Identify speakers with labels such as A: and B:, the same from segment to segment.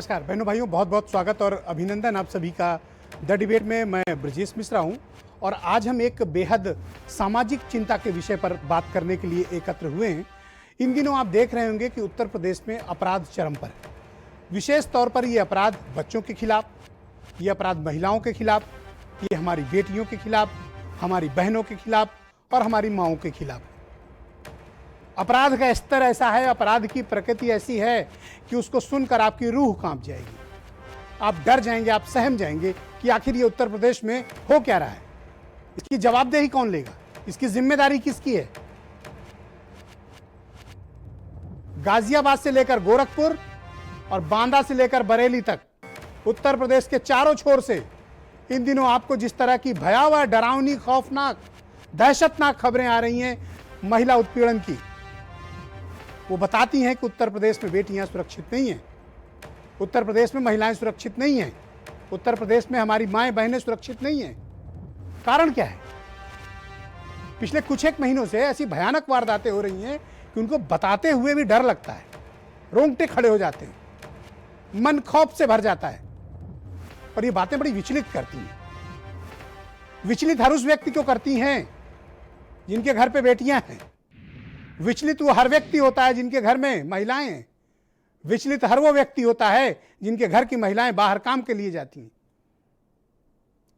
A: नमस्कार बहनों भाइयों, बहुत बहुत स्वागत और अभिनंदन आप सभी का द डिबेट में। मैं ब्रजेश मिश्रा हूं और आज हम एक बेहद सामाजिक चिंता के विषय पर बात करने के लिए एकत्र हुए हैं। इन दिनों आप देख रहे होंगे कि उत्तर प्रदेश में अपराध चरम पर है। विशेष तौर पर ये अपराध बच्चों के खिलाफ, ये अपराध महिलाओं के खिलाफ, ये हमारी बेटियों के खिलाफ, हमारी बहनों के खिलाफ और हमारी माओं के खिलाफ। अपराध का स्तर ऐसा है, अपराध की प्रकृति ऐसी है कि उसको सुनकर आपकी रूह कांप जाएगी। आप डर जाएंगे, आप सहम जाएंगे कि आखिर ये उत्तर प्रदेश में हो क्या रहा है। इसकी जवाबदेही कौन लेगा, इसकी जिम्मेदारी किसकी है। गाजियाबाद से लेकर गोरखपुर और बांदा से लेकर बरेली तक उत्तर प्रदेश के चारों छोर से इन दिनों आपको जिस तरह की भयावह, डरावनी, खौफनाक, दहशतनाक खबरें आ रही हैं महिला उत्पीड़न की, वो बताती हैं कि उत्तर प्रदेश में बेटियां सुरक्षित नहीं हैं, उत्तर प्रदेश में महिलाएं सुरक्षित नहीं हैं, उत्तर प्रदेश में हमारी माएं बहनें सुरक्षित नहीं हैं। कारण क्या है? पिछले कुछ एक महीनों से ऐसी भयानक वारदातें हो रही हैं कि उनको बताते हुए भी डर लगता है, रोंगटे खड़े हो जाते हैं, मन खौफ से भर जाता है। और ये बातें बड़ी विचलित करती हैं। विचलित हर उस व्यक्ति को करती हैं जिनके घर पे बेटियां हैं। विचलित वो हर व्यक्ति होता है जिनके घर में महिलाएं हैं। विचलित हर वो व्यक्ति होता है जिनके घर की महिलाएं बाहर काम के लिए जाती हैं।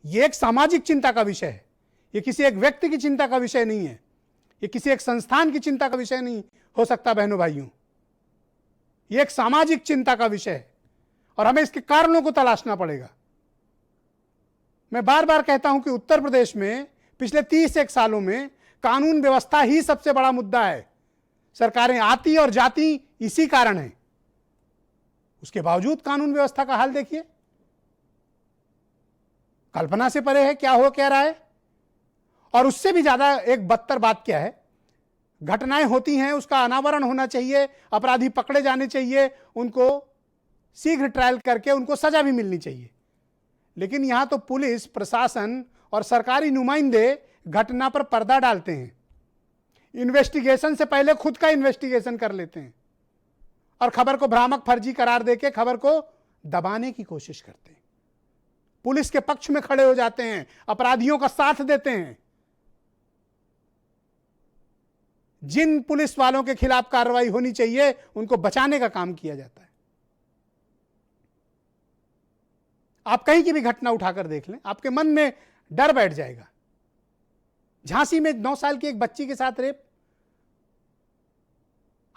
A: ये एक सामाजिक चिंता का विषय है, ये किसी एक व्यक्ति की चिंता का विषय नहीं है, ये किसी एक संस्थान की चिंता का विषय नहीं हो सकता बहनों भाइयों। ये एक सामाजिक चिंता का विषय है और हमें इसके कारणों को तलाशना पड़ेगा। मैं बार बार कहता हूं कि उत्तर प्रदेश में पिछले 30 सालों में कानून व्यवस्था ही सबसे बड़ा मुद्दा है। सरकारें आती और जाती इसी कारण है। उसके बावजूद कानून व्यवस्था का हाल देखिए, कल्पना से परे है क्या हो क्या रहा है। और उससे भी ज्यादा एक बदतर बात क्या है, घटनाएं होती हैं, उसका अनावरण होना चाहिए, अपराधी पकड़े जाने चाहिए, उनको शीघ्र ट्रायल करके उनको सजा भी मिलनी चाहिए। लेकिन यहां तो पुलिस प्रशासन और सरकारी नुमाइंदे घटना पर पर्दा डालते हैं, इन्वेस्टिगेशन से पहले खुद का इन्वेस्टिगेशन कर लेते हैं और खबर को भ्रामक, फर्जी करार देके खबर को दबाने की कोशिश करते हैं। पुलिस के पक्ष में खड़े हो जाते हैं, अपराधियों का साथ देते हैं। जिन पुलिस वालों के खिलाफ कार्रवाई होनी चाहिए उनको बचाने का काम किया जाता है। आप कहीं की भी घटना उठाकर देख लें, आपके मन में डर बैठ जाएगा। झांसी में 9 साल की एक बच्ची के साथ रेप,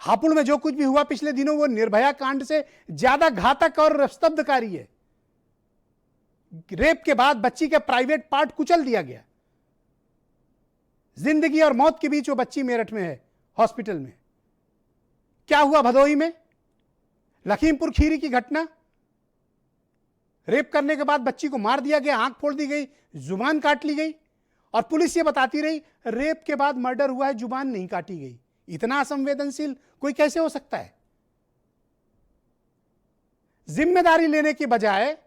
A: हापुड़ में जो कुछ भी हुआ पिछले दिनों, वो निर्भया कांड से ज्यादा घातक और स्तब्धकारी है। रेप के बाद बच्ची के प्राइवेट पार्ट कुचल दिया गया। जिंदगी और मौत के बीच वो बच्ची मेरठ में है, हॉस्पिटल में। क्या हुआ भदोही में? लखीमपुर खीरी की घटना, रेप करने के बाद बच्ची को मार दिया गया, आंख फोड़ दी गई, जुबान काट ली गई और पुलिस ये बताती रही रेप के बाद मर्डर हुआ है, जुबान नहीं काटी गई। इतना असंवेदनशील कोई कैसे हो सकता है? जिम्मेदारी लेने के बजाय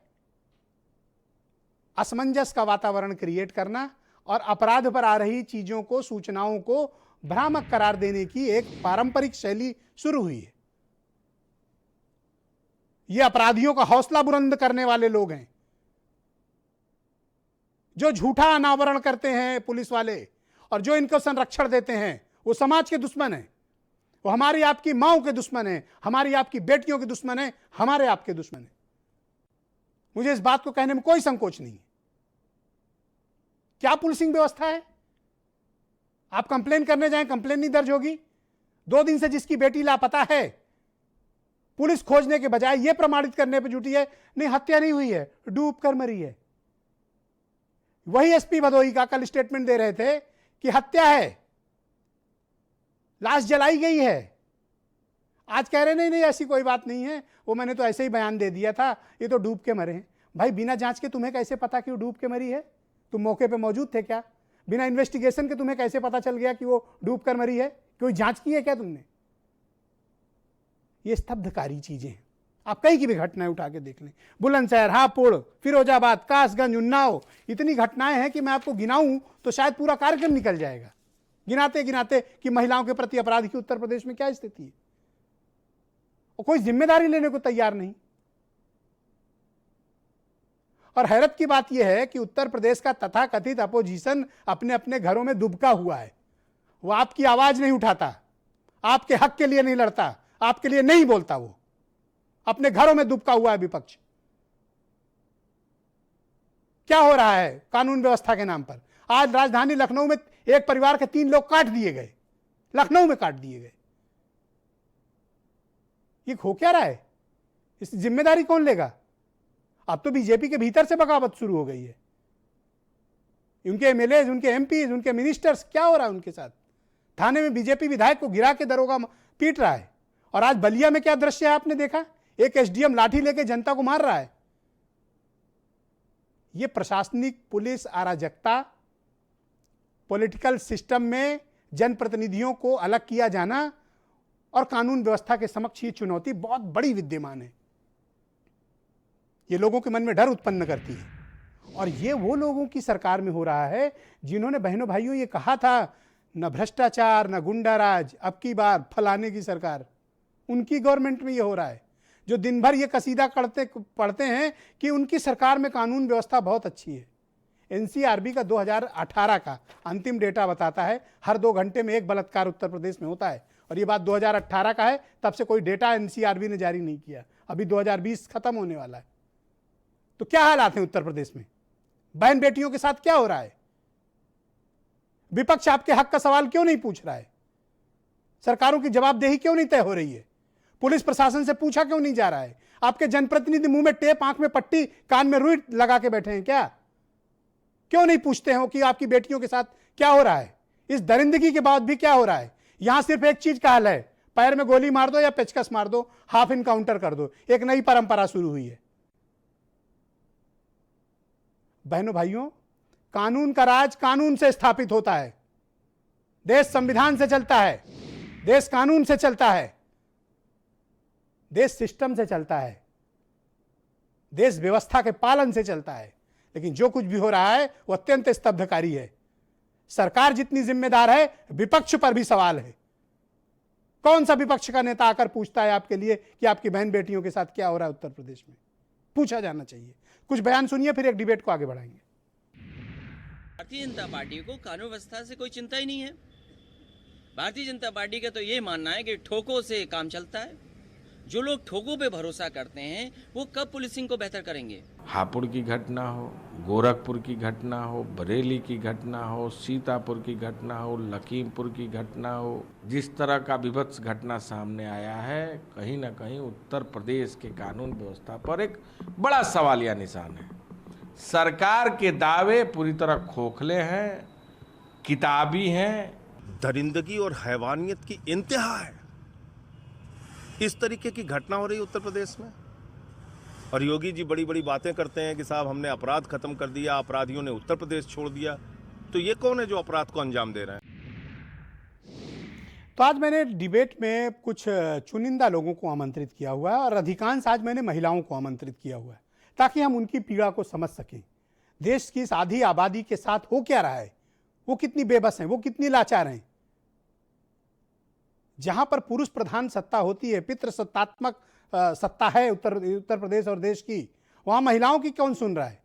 A: असमंजस का वातावरण क्रिएट करना और अपराध पर आ रही चीजों को, सूचनाओं को भ्रामक करार देने की एक पारंपरिक शैली शुरू हुई है। ये अपराधियों का हौसला बुलंद करने वाले लोग हैं जो झूठा अनावरण करते हैं पुलिस वाले, और जो इनको संरक्षण देते हैं वो समाज के दुश्मन हैं। वो हमारी आपकी माओं के दुश्मन हैं, हमारी आपकी बेटियों के दुश्मन हैं, हमारे आपके दुश्मन हैं। मुझे इस बात को कहने में कोई संकोच नहीं है। क्या पुलिसिंग व्यवस्था है? आप कंप्लेन करने जाएं, कंप्लेन नहीं दर्ज होगी। 2 दिन से जिसकी बेटी लापता है, पुलिस खोजने के बजाय यह प्रमाणित करने पर जुटी है नहीं, हत्या नहीं हुई है, डूब कर मरी है। वही एसपी भदोही का कल स्टेटमेंट दे रहे थे कि हत्या है, लाश जलाई गई है। आज कह रहे नहीं नहीं ऐसी कोई बात नहीं है, वो मैंने तो ऐसे ही बयान दे दिया था, ये तो डूब के मरे हैं। भाई बिना जांच के तुम्हें कैसे पता कि वो डूब के मरी है? तुम मौके पे मौजूद थे क्या? बिना इन्वेस्टिगेशन के तुम्हें कैसे पता चल गया कि वो डूब कर मरी है? कोई जांच की है क्या तुमने? ये स्तब्धकारी चीजें हैं। आप कहीं की भी घटनाएं उठा के देख लें, बुलंदशहर, हापुड़, फिरोजाबाद, कासगंज, उन्नाव, इतनी घटनाएं हैं कि मैं आपको गिनाऊं तो शायद पूरा कार्यक्रम निकल जाएगा गिनाते गिनाते कि महिलाओं के प्रति अपराध की उत्तर प्रदेश में क्या स्थिति है। और कोई जिम्मेदारी लेने को तैयार नहीं। और हैरत की बात यह है कि उत्तर प्रदेश का तथाकथित अपोजिशन अपने अपने घरों में दुबका हुआ है। वो आपकी आवाज नहीं उठाता, आपके हक के लिए नहीं लड़ता, आपके लिए नहीं बोलता, वो अपने घरों में दुबका हुआ है विपक्ष। क्या हो रहा है कानून व्यवस्था के नाम पर? आज राजधानी लखनऊ में एक परिवार के 3 लोग काट दिए गए, लखनऊ में काट दिए गए। ये हो क्या रहा है? इस जिम्मेदारी कौन लेगा? अब तो बीजेपी के भीतर से बगावत शुरू हो गई है। उनके एमएलए, उनके एमपी, उनके मिनिस्टर्स, क्या हो रहा है उनके साथ? थाने में बीजेपी विधायक को गिरा के दरोगा पीट रहा है। और आज बलिया में क्या दृश्य है आपने देखा? एक एसडीएम लाठी लेके जनता को मार रहा है। यह प्रशासनिक पुलिस अराजकता, पॉलिटिकल सिस्टम में जनप्रतिनिधियों को अलग किया जाना और कानून व्यवस्था के समक्ष ये चुनौती बहुत बड़ी विद्यमान है। ये लोगों के मन में डर उत्पन्न करती है। और ये वो लोगों की सरकार में हो रहा है जिन्होंने बहनों भाइयों ये कहा था न भ्रष्टाचार न गुंडाराज, अब की बार फलाने की सरकार। उनकी गवर्नमेंट में ये हो रहा है जो दिन भर ये कसीदा पढ़ते हैं कि उनकी सरकार में कानून व्यवस्था बहुत अच्छी है। एनसीआरबी का 2018 का अंतिम डेटा बताता है हर 2 घंटे में एक बलात्कार उत्तर प्रदेश में होता है। और ये बात 2018 का है, तब से कोई डेटा एनसीआरबी ने जारी नहीं किया। अभी 2020 खत्म होने वाला है। तो क्या हालात हैं उत्तर प्रदेश में? बहन बेटियों के साथ क्या हो रहा है? विपक्ष आपके हक का सवाल क्यों नहीं पूछ रहा है? सरकारों की जवाबदेही क्यों नहीं तय हो रही है? पुलिस प्रशासन से पूछा क्यों नहीं जा रहा है? आपके जनप्रतिनिधि मुंह में टेप, आंख में पट्टी, कान में रुई लगा के बैठे हैं क्या? क्यों नहीं पूछते हो कि आपकी बेटियों के साथ क्या हो रहा है? इस दरिंदगी के बाद भी क्या हो रहा है? यहां सिर्फ एक चीज का हल है, पैर में गोली मार दो या पेचकस मार दो, हाफ इनकाउंटर कर दो। एक नई परंपरा शुरू हुई है। बहनों भाइयों, कानून का राज कानून से स्थापित होता है। देश संविधान से चलता है, देश कानून से चलता है, देश सिस्टम से चलता है, देश व्यवस्था के पालन से चलता है। लेकिन जो कुछ भी हो रहा है वो अत्यंत स्तब्धकारी है। सरकार जितनी जिम्मेदार है, विपक्ष पर भी सवाल है। कौन सा विपक्ष का नेता आकर पूछता है आपके लिए कि आपकी बहन बेटियों के साथ क्या हो रहा है उत्तर प्रदेश में? पूछा जाना चाहिए। कुछ बयान सुनिए, फिर एक डिबेट को आगे बढ़ाएंगे।
B: भारतीय जनता पार्टी को कानून व्यवस्था से कोई चिंता ही नहीं है। भारतीय जनता पार्टी का तो ये मानना है कि ठोकों से काम चलता है। जो लोग ठोकों पे भरोसा करते हैं वो कब पुलिसिंग को बेहतर करेंगे?
C: हापुड़ की घटना हो, गोरखपुर की घटना हो, बरेली की घटना हो, सीतापुर की घटना हो, लखीमपुर की घटना हो, जिस तरह का विभत्स घटना सामने आया है, कहीं ना कहीं उत्तर प्रदेश के कानून व्यवस्था पर एक बड़ा सवालिया निशान है। सरकार के दावे पूरी तरह खोखले हैं, किताबी हैं।
D: दरिंदगी और हैवानियत की इंतहा है। इस तरीके की घटना हो रही है उत्तर प्रदेश में। और योगी जी बड़ी बड़ी बातें करते हैं कि साहब हमने अपराध खत्म कर दिया, अपराधियों ने उत्तर प्रदेश छोड़ दिया। तो ये कौन है जो अपराध को अंजाम दे रहे हैं?
A: तो आज मैंने डिबेट में कुछ चुनिंदा लोगों को आमंत्रित किया हुआ है और अधिकांश आज मैंने महिलाओं को आमंत्रित किया हुआ है ताकि हम उनकी पीड़ा को समझ सकें। देश की इस आधी आबादी के साथ हो क्या रहा है, वो कितनी बेबस हैं, वो कितनी लाचार हैं। जहां पर पुरुष प्रधान सत्ता होती है, पितृसत्तात्मक सत्ता है उत्तर प्रदेश और देश की, वहां महिलाओं की कौन सुन रहा है?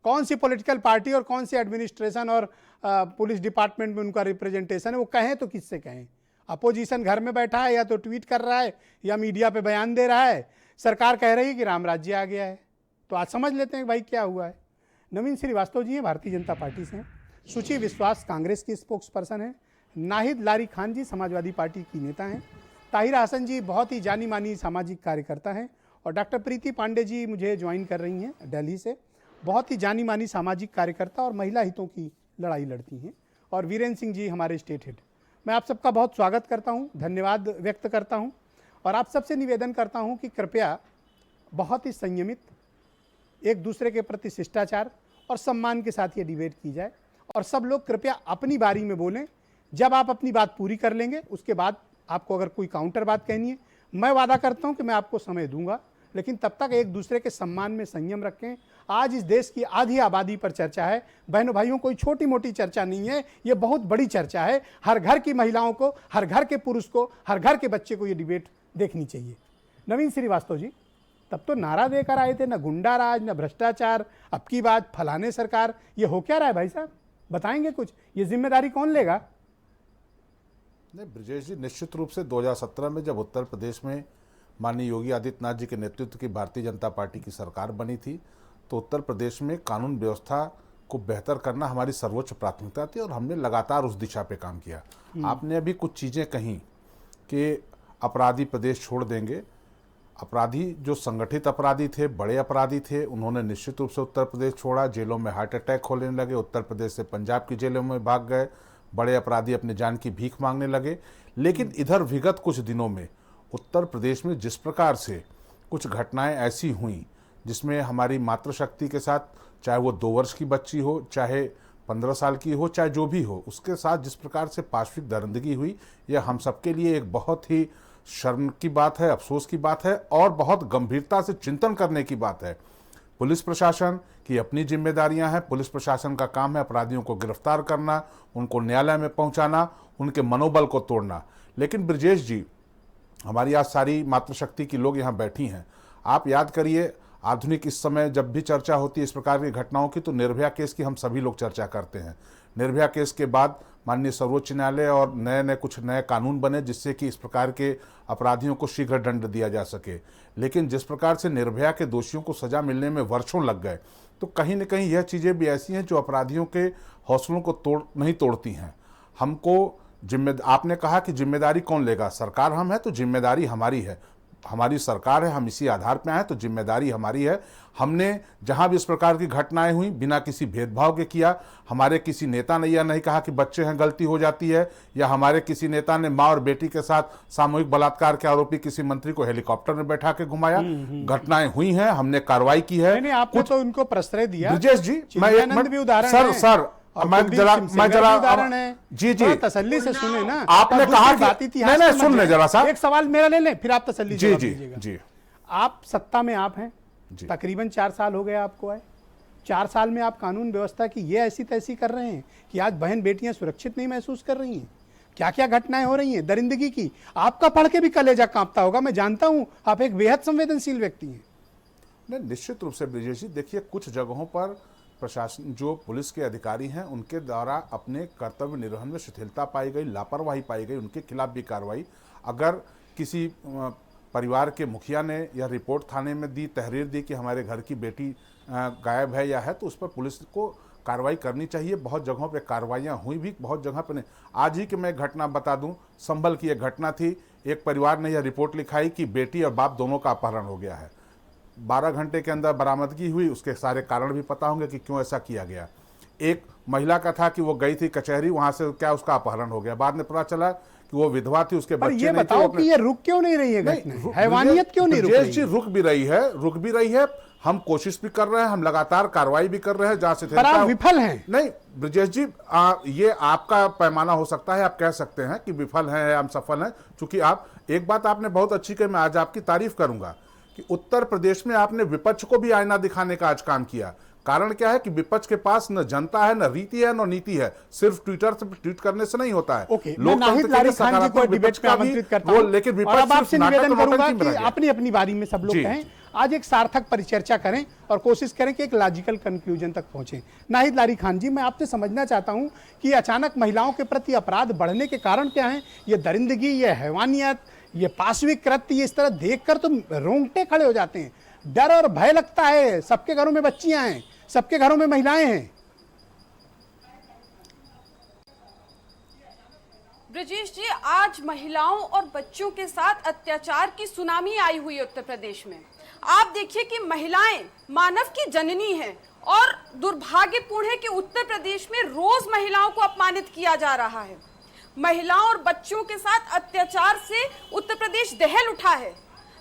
A: कौन सी पॉलिटिकल पार्टी और कौन सी एडमिनिस्ट्रेशन और पुलिस डिपार्टमेंट में उनका रिप्रेजेंटेशन है? वो कहें तो किससे कहें? अपोजिशन घर में बैठा है, या तो ट्वीट कर रहा है या मीडिया पे बयान दे रहा है। सरकार कह रही है कि राम राज्य आ गया है। तो आज समझ लेते हैं भाई क्या हुआ है। नवीन श्रीवास्तव जी हैं, भारतीय जनता पार्टी से हैं। सुची विश्वास कांग्रेस की स्पोक्स पर्सन है। नाहिद लारी खान जी समाजवादी पार्टी की नेता हैं। ताहिरा हसन जी बहुत ही जानी मानी सामाजिक कार्यकर्ता हैं। और डॉक्टर प्रीति पांडे जी मुझे ज्वाइन कर रही हैं दिल्ली से, बहुत ही जानी मानी सामाजिक कार्यकर्ता और महिला हितों की लड़ाई लड़ती हैं। और वीरेंद्र सिंह जी हमारे स्टेट हेड। मैं आप सबका बहुत स्वागत करता हूं, धन्यवाद व्यक्त करता हूं और आप सबसे निवेदन करता हूं कि कृपया बहुत ही संयमित, एक दूसरे के प्रति शिष्टाचार और सम्मान के साथ ये डिबेट की जाए। और सब लोग कृपया अपनी बारी में बोलें। जब आप अपनी बात पूरी कर लेंगे उसके बाद आपको अगर कोई काउंटर बात कहनी है, मैं वादा करता हूं कि मैं आपको समय दूंगा, लेकिन तब तक एक दूसरे के सम्मान में संयम रखें। आज इस देश की आधी आबादी पर चर्चा है बहनों भाइयों, कोई छोटी मोटी चर्चा नहीं है, ये बहुत बड़ी चर्चा है। हर घर की महिलाओं को, हर घर के पुरुष को, हर घर के बच्चे को ये डिबेट देखनी चाहिए। नवीन श्रीवास्तव जी, तब तो नारा देकर आए थे, न गुंडा राज न भ्रष्टाचार, अब की बात फलाने सरकार। ये हो क्या रहा है भाई साहब, बताएंगे कुछ? ये जिम्मेदारी कौन लेगा?
E: नहीं ब्रजेश जी, निश्चित रूप से 2017 में जब उत्तर प्रदेश में माननीय योगी आदित्यनाथ जी के नेतृत्व की भारतीय जनता पार्टी की सरकार बनी थी, तो उत्तर प्रदेश में कानून व्यवस्था को बेहतर करना हमारी सर्वोच्च प्राथमिकता थी और हमने लगातार उस दिशा पे काम किया। आपने अभी कुछ चीज़ें कहीं कि अपराधी प्रदेश छोड़ देंगे। अपराधी जो संगठित अपराधी थे, बड़े अपराधी थे, उन्होंने निश्चित रूप से उत्तर प्रदेश छोड़ा। जेलों में हार्ट अटैक होने लगे, उत्तर प्रदेश से पंजाब की जेलों में भाग गए। बड़े अपराधी अपने जान की भीख मांगने लगे। लेकिन इधर विगत कुछ दिनों में उत्तर प्रदेश में जिस प्रकार से कुछ घटनाएं ऐसी हुई जिसमें हमारी मातृशक्ति के साथ, चाहे वो 2 वर्ष की बच्ची हो, चाहे 15 साल की हो, चाहे जो भी हो, उसके साथ जिस प्रकार से पाशविक दरिंदगी हुई, यह हम सबके लिए एक बहुत ही शर्म की बात है, अफसोस की बात है और बहुत गंभीरता से चिंतन करने की बात है। पुलिस प्रशासन की अपनी जिम्मेदारियां हैं। पुलिस प्रशासन का काम है अपराधियों को गिरफ्तार करना, उनको न्यायालय में पहुंचाना, उनके मनोबल को तोड़ना। लेकिन ब्रजेश जी, हमारी आज सारी मातृशक्ति की लोग यहाँ बैठी हैं। आप याद करिए, आधुनिक इस समय जब भी चर्चा होती है इस प्रकार की घटनाओं की, तो निर्भया केस की हम सभी लोग चर्चा करते हैं। निर्भया केस के बाद माननीय सर्वोच्च न्यायालय और नए कुछ नए कानून बने जिससे कि इस प्रकार के अपराधियों को शीघ्र दंड दिया जा सके। लेकिन जिस प्रकार से निर्भया के दोषियों को सजा मिलने में वर्षों लग गए, तो कहीं न कहीं यह चीज़ें भी ऐसी हैं जो अपराधियों के हौसलों को नहीं तोड़ती हैं। हमको आपने कहा कि जिम्मेदारी कौन लेगा? सरकार हम है तो जिम्मेदारी हमारी है, हमारी सरकार है, हम इसी आधार पे आए तो जिम्मेदारी हमारी है। हमने जहां भी इस प्रकार की घटनाएं हुई बिना किसी भेदभाव के किया। हमारे किसी नेता ने यह नहीं कहा कि बच्चे हैं गलती हो जाती है, या हमारे किसी नेता ने माँ और बेटी के साथ सामूहिक बलात्कार के आरोपी किसी मंत्री को हेलीकॉप्टर में बैठा के घुमाया। घटनाएं हुई हैं, हमने कार्रवाई की है।
A: नहीं, आपने तो उनको प्रश्रय दिया।
E: ब्रजेश जी,
A: भी उदाहरण
E: सर मैं जरा
A: उदाहरण है जी, तसल्ली से सुने ना।
E: आपने कहा कि नहीं, सुन ले जरा सा,
A: एक सवाल मेरा ले लें, फिर आप तसल्ली
E: जी जी जी।
A: आप सत्ता में आप हैं, तकरीबन 4 साल हो गए आपको आए। 4 साल में आप कानून व्यवस्था की ये ऐसी तैसी कर रहे हैं कि आज बहन बेटियां सुरक्षित नहीं महसूस कर रही हैं। क्या क्या घटनाएं हो रही हैं दरिंदगी की, आपका पढ़ के भी कलेजा कांपता होगा। मैं जानता हूं आप एक बेहद संवेदनशील व्यक्ति हैं।
E: नहीं, निश्चित रूप से ब्रजेश जी, देखिए कुछ जगहों पर प्रशासन, जो पुलिस के अधिकारी हैं, उनके द्वारा अपने कर्तव्य निर्वहन में शिथिलता पाई गई, लापरवाही पाई गई, उनके खिलाफ भी कार्रवाई। अगर किसी परिवार के मुखिया ने यह रिपोर्ट थाने में दी, तहरीर दी कि हमारे घर की बेटी गायब है या है, तो उस पर पुलिस को कार्रवाई करनी चाहिए। बहुत जगहों पे कार्रवाइयाँ हुई भी, बहुत जगह पे नहीं। आज ही की मैं घटना बता दूं, संभल की एक घटना थी। एक परिवार ने यह रिपोर्ट लिखाई कि बेटी और बाप दोनों का अपहरण हो गया है। 12 घंटे के अंदर बरामदगी हुई। उसके सारे कारण भी पता होंगे कि क्यों ऐसा किया गया। एक महिला का था कि वो गई थी कचहरी, वहां से क्या उसका अपहरण हो गया। बाद में पता चला कि वो विधवा थी, उसके बच्चे
A: ये बताओ कि ये रुक क्यों नहीं रही है घटना? हैवानियत क्यों नहीं रुक रही है?
E: रुक भी रही है। हम कोशिश भी कर रहे हैं, हम लगातार कार्रवाई भी कर रहे हैं जहां से
A: विफल हैं।
E: नहीं ब्रजेश जी, ये आपका पैमाना हो सकता है, आप कह सकते हैं कि विफल हैं, हम सफल हैं। चूंकि आप एक बात आपने बहुत अच्छी कही, मैं आज आपकी तारीफ करूंगा कि उत्तर प्रदेश में आपने विपक्ष को भी आईना दिखाने का आज काम किया। कारण क्या है कि विपक्ष के पास न जनता है, न रीति है, न नीति है। सिर्फ ट्विटर से ट्वीट करने से नहीं होता है।
A: लेकिन आपसे निवेदन करूंगा कि अपनी अपनी बारी में सब लोग कहें। आज एक सार्थक परिचर्चा करें और कोशिश करें कि एक लॉजिकल कंक्लूजन तक पहुंचे। नाहिद लारी खान जी, मैं आपसे समझना चाहता हूं कि अचानक महिलाओं के प्रति अपराध बढ़ने के कारण क्या है? ये दरिंदगी, ये हैवानियत, ये पाशविक कृत्य, इस तरह देखकर तो रोंगटे खड़े हो जाते हैं। डर और भय लगता है। सबके घरों में बच्चियां हैं, सबके घरों में महिलाएं हैं।
F: ब्रजेश जी, आज महिलाओं और बच्चों के साथ अत्याचार की सुनामी आई हुई है उत्तर प्रदेश में। आप देखिए कि महिलाएं मानव की जननी हैं और दुर्भाग्यपूर्ण है कि उत्तर प्रदेश में रोज महिलाओं को अपमानित किया जा रहा है। महिलाओं और बच्चों के साथ अत्याचार से उत्तर प्रदेश दहल उठा है।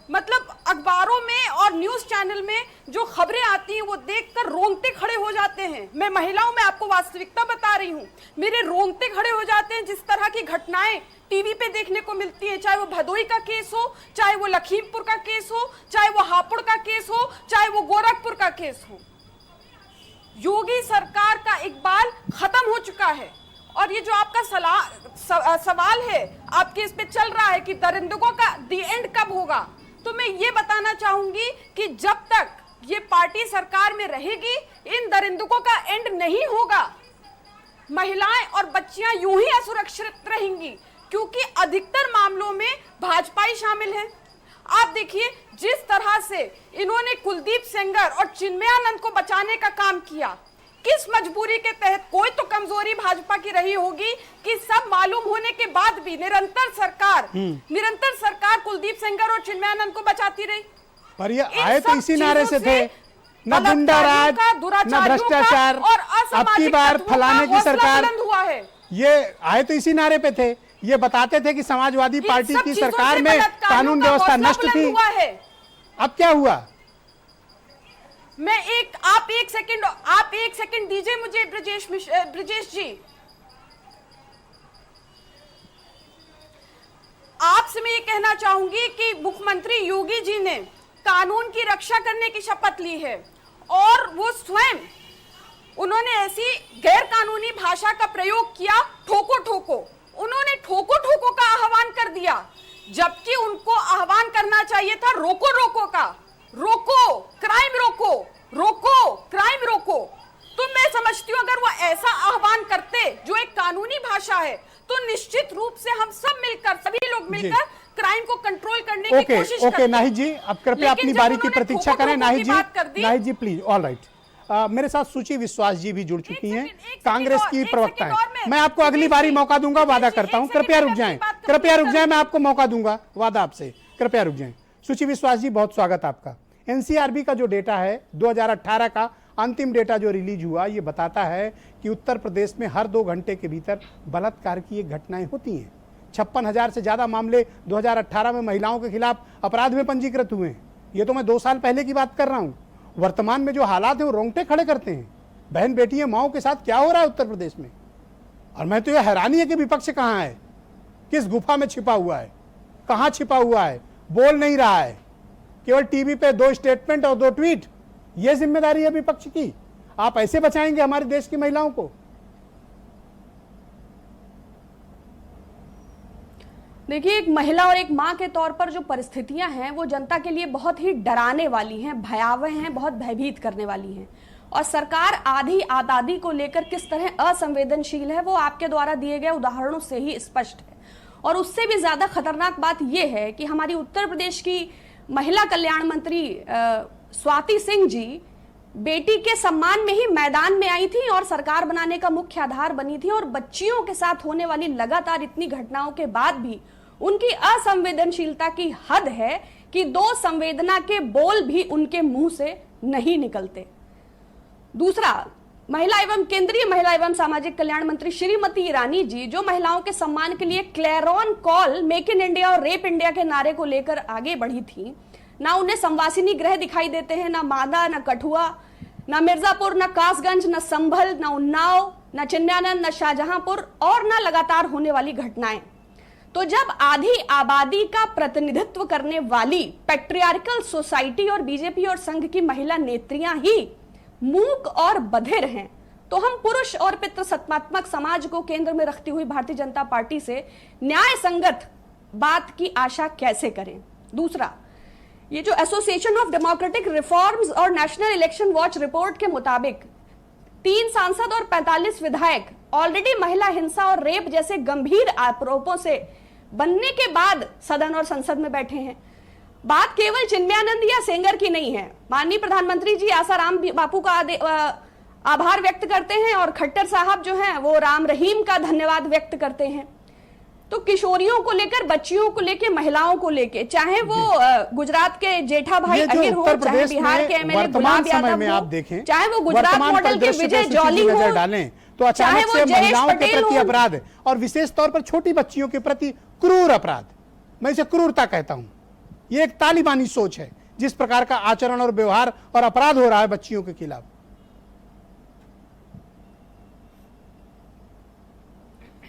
F: मतलब अखबारों में और न्यूज चैनल में जो खबरें आती हैं वो देखकर रोंगटे खड़े हो जाते हैं। मैं महिलाओं में आपको वास्तविकता बता रही हूँ, मेरे रोंगटे खड़े हो जाते हैं जिस तरह की घटनाएं टीवी पे देखने को मिलती है। चाहे वो भदोई का केस हो, चाहे वो लखीमपुर का केस हो, चाहे वो हापुड़ का केस हो, चाहे वो गोरखपुर का केस हो। योगी सरकार का इकबाल खत्म हो चुका है। और ये जो आपका सवाल है आपके इस पे चल रहा है कि दरिंदगों का दी एंड कब होगा, तो मैं ये बताना चाहूंगी कि जब तक ये पार्टी सरकार में रहेगी, इन दरिंदुकों का एंड नहीं होगा। महिलाएं और बच्चियां यूं ही असुरक्षित रहेंगी, क्योंकि अधिकतर मामलों में भाजपा ही शामिल है। आप देखिए जिस तरह से इन्होंने कुलदीप सेंगर और चिन्मयानंद को बचाने का काम किया, किस मजबूरी के तहत, कोई तो कमजोरी भाजपा की रही होगी कि सब मालूम होने के बाद भी निरंतर सरकार कुलदीप सेंगर और चिन्मयानंद को बचाती रही।
A: पर ये आए तो इसी नारे से थे, न गुंडा राज, न भ्रष्टाचार,
F: और
A: अब की बार फलाने की सरकार,
F: हुआ है।
A: ये आए तो इसी नारे पे थे। ये बताते थे कि समाजवादी पार्टी की सरकार में कानून व्यवस्था नष्ट थी। अब क्या हुआ?
F: आप एक सेकंड दीजिए मुझे ब्रजेश जी। आपसे मैं ये कहना चाहूंगी कि मुख्यमंत्री योगी जी ने कानून की रक्षा करने की शपथ ली है, और वो स्वयं उन्होंने ऐसी गैर कानूनी भाषा का प्रयोग किया, ठोको ठोको। उन्होंने ठोको ठोको का आह्वान कर दिया, जबकि उनको आह्वान करना चाहिए था रोको रोको का। रोको क्राइम, रोको क्राइम रोको। तो मैं समझती हूं अगर वो ऐसा आह्वान करते जो एक कानूनी भाषा है, तो निश्चित रूप से हम सब मिलकर, सभी लोग मिलकर क्राइम को कंट्रोल करने की कोशिश करते।
A: नाहिद जी, अब कृपया अपनी बारी की प्रतीक्षा करें। नाहिद जी प्लीज। All right. मेरे साथ सुची विश्वास जी भी जुड़ चुकी हैं, कांग्रेस की प्रवक्ता है। मैं आपको अगली बारी मौका दूंगा, वादा करता हूं। कृपया रुक जाएं, मैं आपको मौका दूंगा, वादा आपसे। कृपया रुक जाएं। सुची विश्वास जी, बहुत स्वागत आपका। एनसीआरबी का जो डेटा है 2018 का अंतिम डेटा जो रिलीज हुआ, ये बताता है कि उत्तर प्रदेश में हर 2 घंटे के भीतर बलात्कार की एक घटनाएं होती हैं। 56,000 से ज्यादा मामले 2018 में महिलाओं के खिलाफ अपराध में पंजीकृत हुए हैं। ये तो मैं 2 साल पहले की बात कर रहा हूं। वर्तमान में जो हालात है वो रोंगटे खड़े करते हैं। बहन बेटियां माओं के साथ क्या हो रहा है उत्तर प्रदेश में। और मैं तो ये हैरानी है कि विपक्ष कहां है, किस गुफा में छिपा हुआ है, कहां छिपा हुआ है, बोल नहीं रहा है। केवल टीवी पे 2 स्टेटमेंट और 2 ट्वीट, ये जिम्मेदारी है विपक्ष की। आप ऐसे बचाएंगे हमारे देश की महिलाओं को?
G: देखिए, एक महिला और एक मां के तौर पर जो परिस्थितियां हैं वो जनता के लिए बहुत ही डराने वाली हैं, भयावह हैं, बहुत भयभीत करने वाली हैं। और सरकार आधी आबादी को लेकर किस तरह असंवेदनशील है वो आपके द्वारा दिए गए उदाहरणों से ही स्पष्ट है। और उससे भी ज्यादा खतरनाक बात यह है कि हमारी उत्तर प्रदेश की महिला कल्याण मंत्री स्वाति सिंह जी बेटी के सम्मान में ही मैदान में आई थी और सरकार बनाने का मुख्य आधार बनी थी। और बच्चियों के साथ होने वाली लगातार इतनी घटनाओं के बाद भी उनकी असंवेदनशीलता की हद है कि 2 संवेदना के बोल भी उनके मुंह से नहीं निकलते। दूसरा, केंद्रीय महिला एवं सामाजिक कल्याण मंत्री श्रीमती ईरानी जी जो महिलाओं के सम्मान के लिए क्लेरॉन कॉल, मेक इन इंडिया और रेप इंडिया के नारे को लेकर आगे बढ़ी थी, ना उन्हें संवासिनी गृह दिखाई देते हैं, ना मादा, ना कठुआ, ना मिर्जापुर, ना कासगंज, ना संभल, ना उन्नाव, ना चिन्मयानंद, ना शाहजहांपुर, और ना लगातार होने वाली घटनाएं। तो जब आधी आबादी का प्रतिनिधित्व करने वाली पैट्रियार्कल सोसाइटी और बीजेपी और संघ की महिला नेत्रियां ही मूक और बधिर हैं, तो हम पुरुष और पितृसत्तात्मक समाज को केंद्र में रखती हुई भारतीय जनता पार्टी से न्याय संगत बात की आशा कैसे करें। दूसरा, ये जो एसोसिएशन ऑफ डेमोक्रेटिक रिफॉर्म्स और नेशनल इलेक्शन वॉच रिपोर्ट के मुताबिक 3 सांसद और 45 विधायक ऑलरेडी महिला हिंसा और रेप जैसे गंभीर आरोपों से बनने के बाद सदन और संसद में बैठे हैं। बात केवल चिन्मयानंद या सेंगर की नहीं है। माननीय प्रधानमंत्री जी आसाराम बापू का आभार व्यक्त करते हैं और खट्टर साहब जो हैं वो राम रहीम का धन्यवाद व्यक्त करते हैं। तो किशोरियों को लेकर, बच्चियों को लेकर, महिलाओं को लेकर, चाहे वो गुजरात के जेठा भाई अहिर हो, चाहे बिहार के एमएलए गुलाम यादव हो, चाहे वो गुजरात मॉडल के विजय जॉली हो,
A: डालें तो अचानक से महिलाओं के प्रति अपराध और विशेष तौर पर छोटी बच्चियों के प्रति क्रूर अपराध, मैं इसे क्रूरता कहता हूं। ये एक तालिबानी सोच है, जिस प्रकार का आचरण और व्यवहार और अपराध हो रहा है बच्चियों के खिलाफ।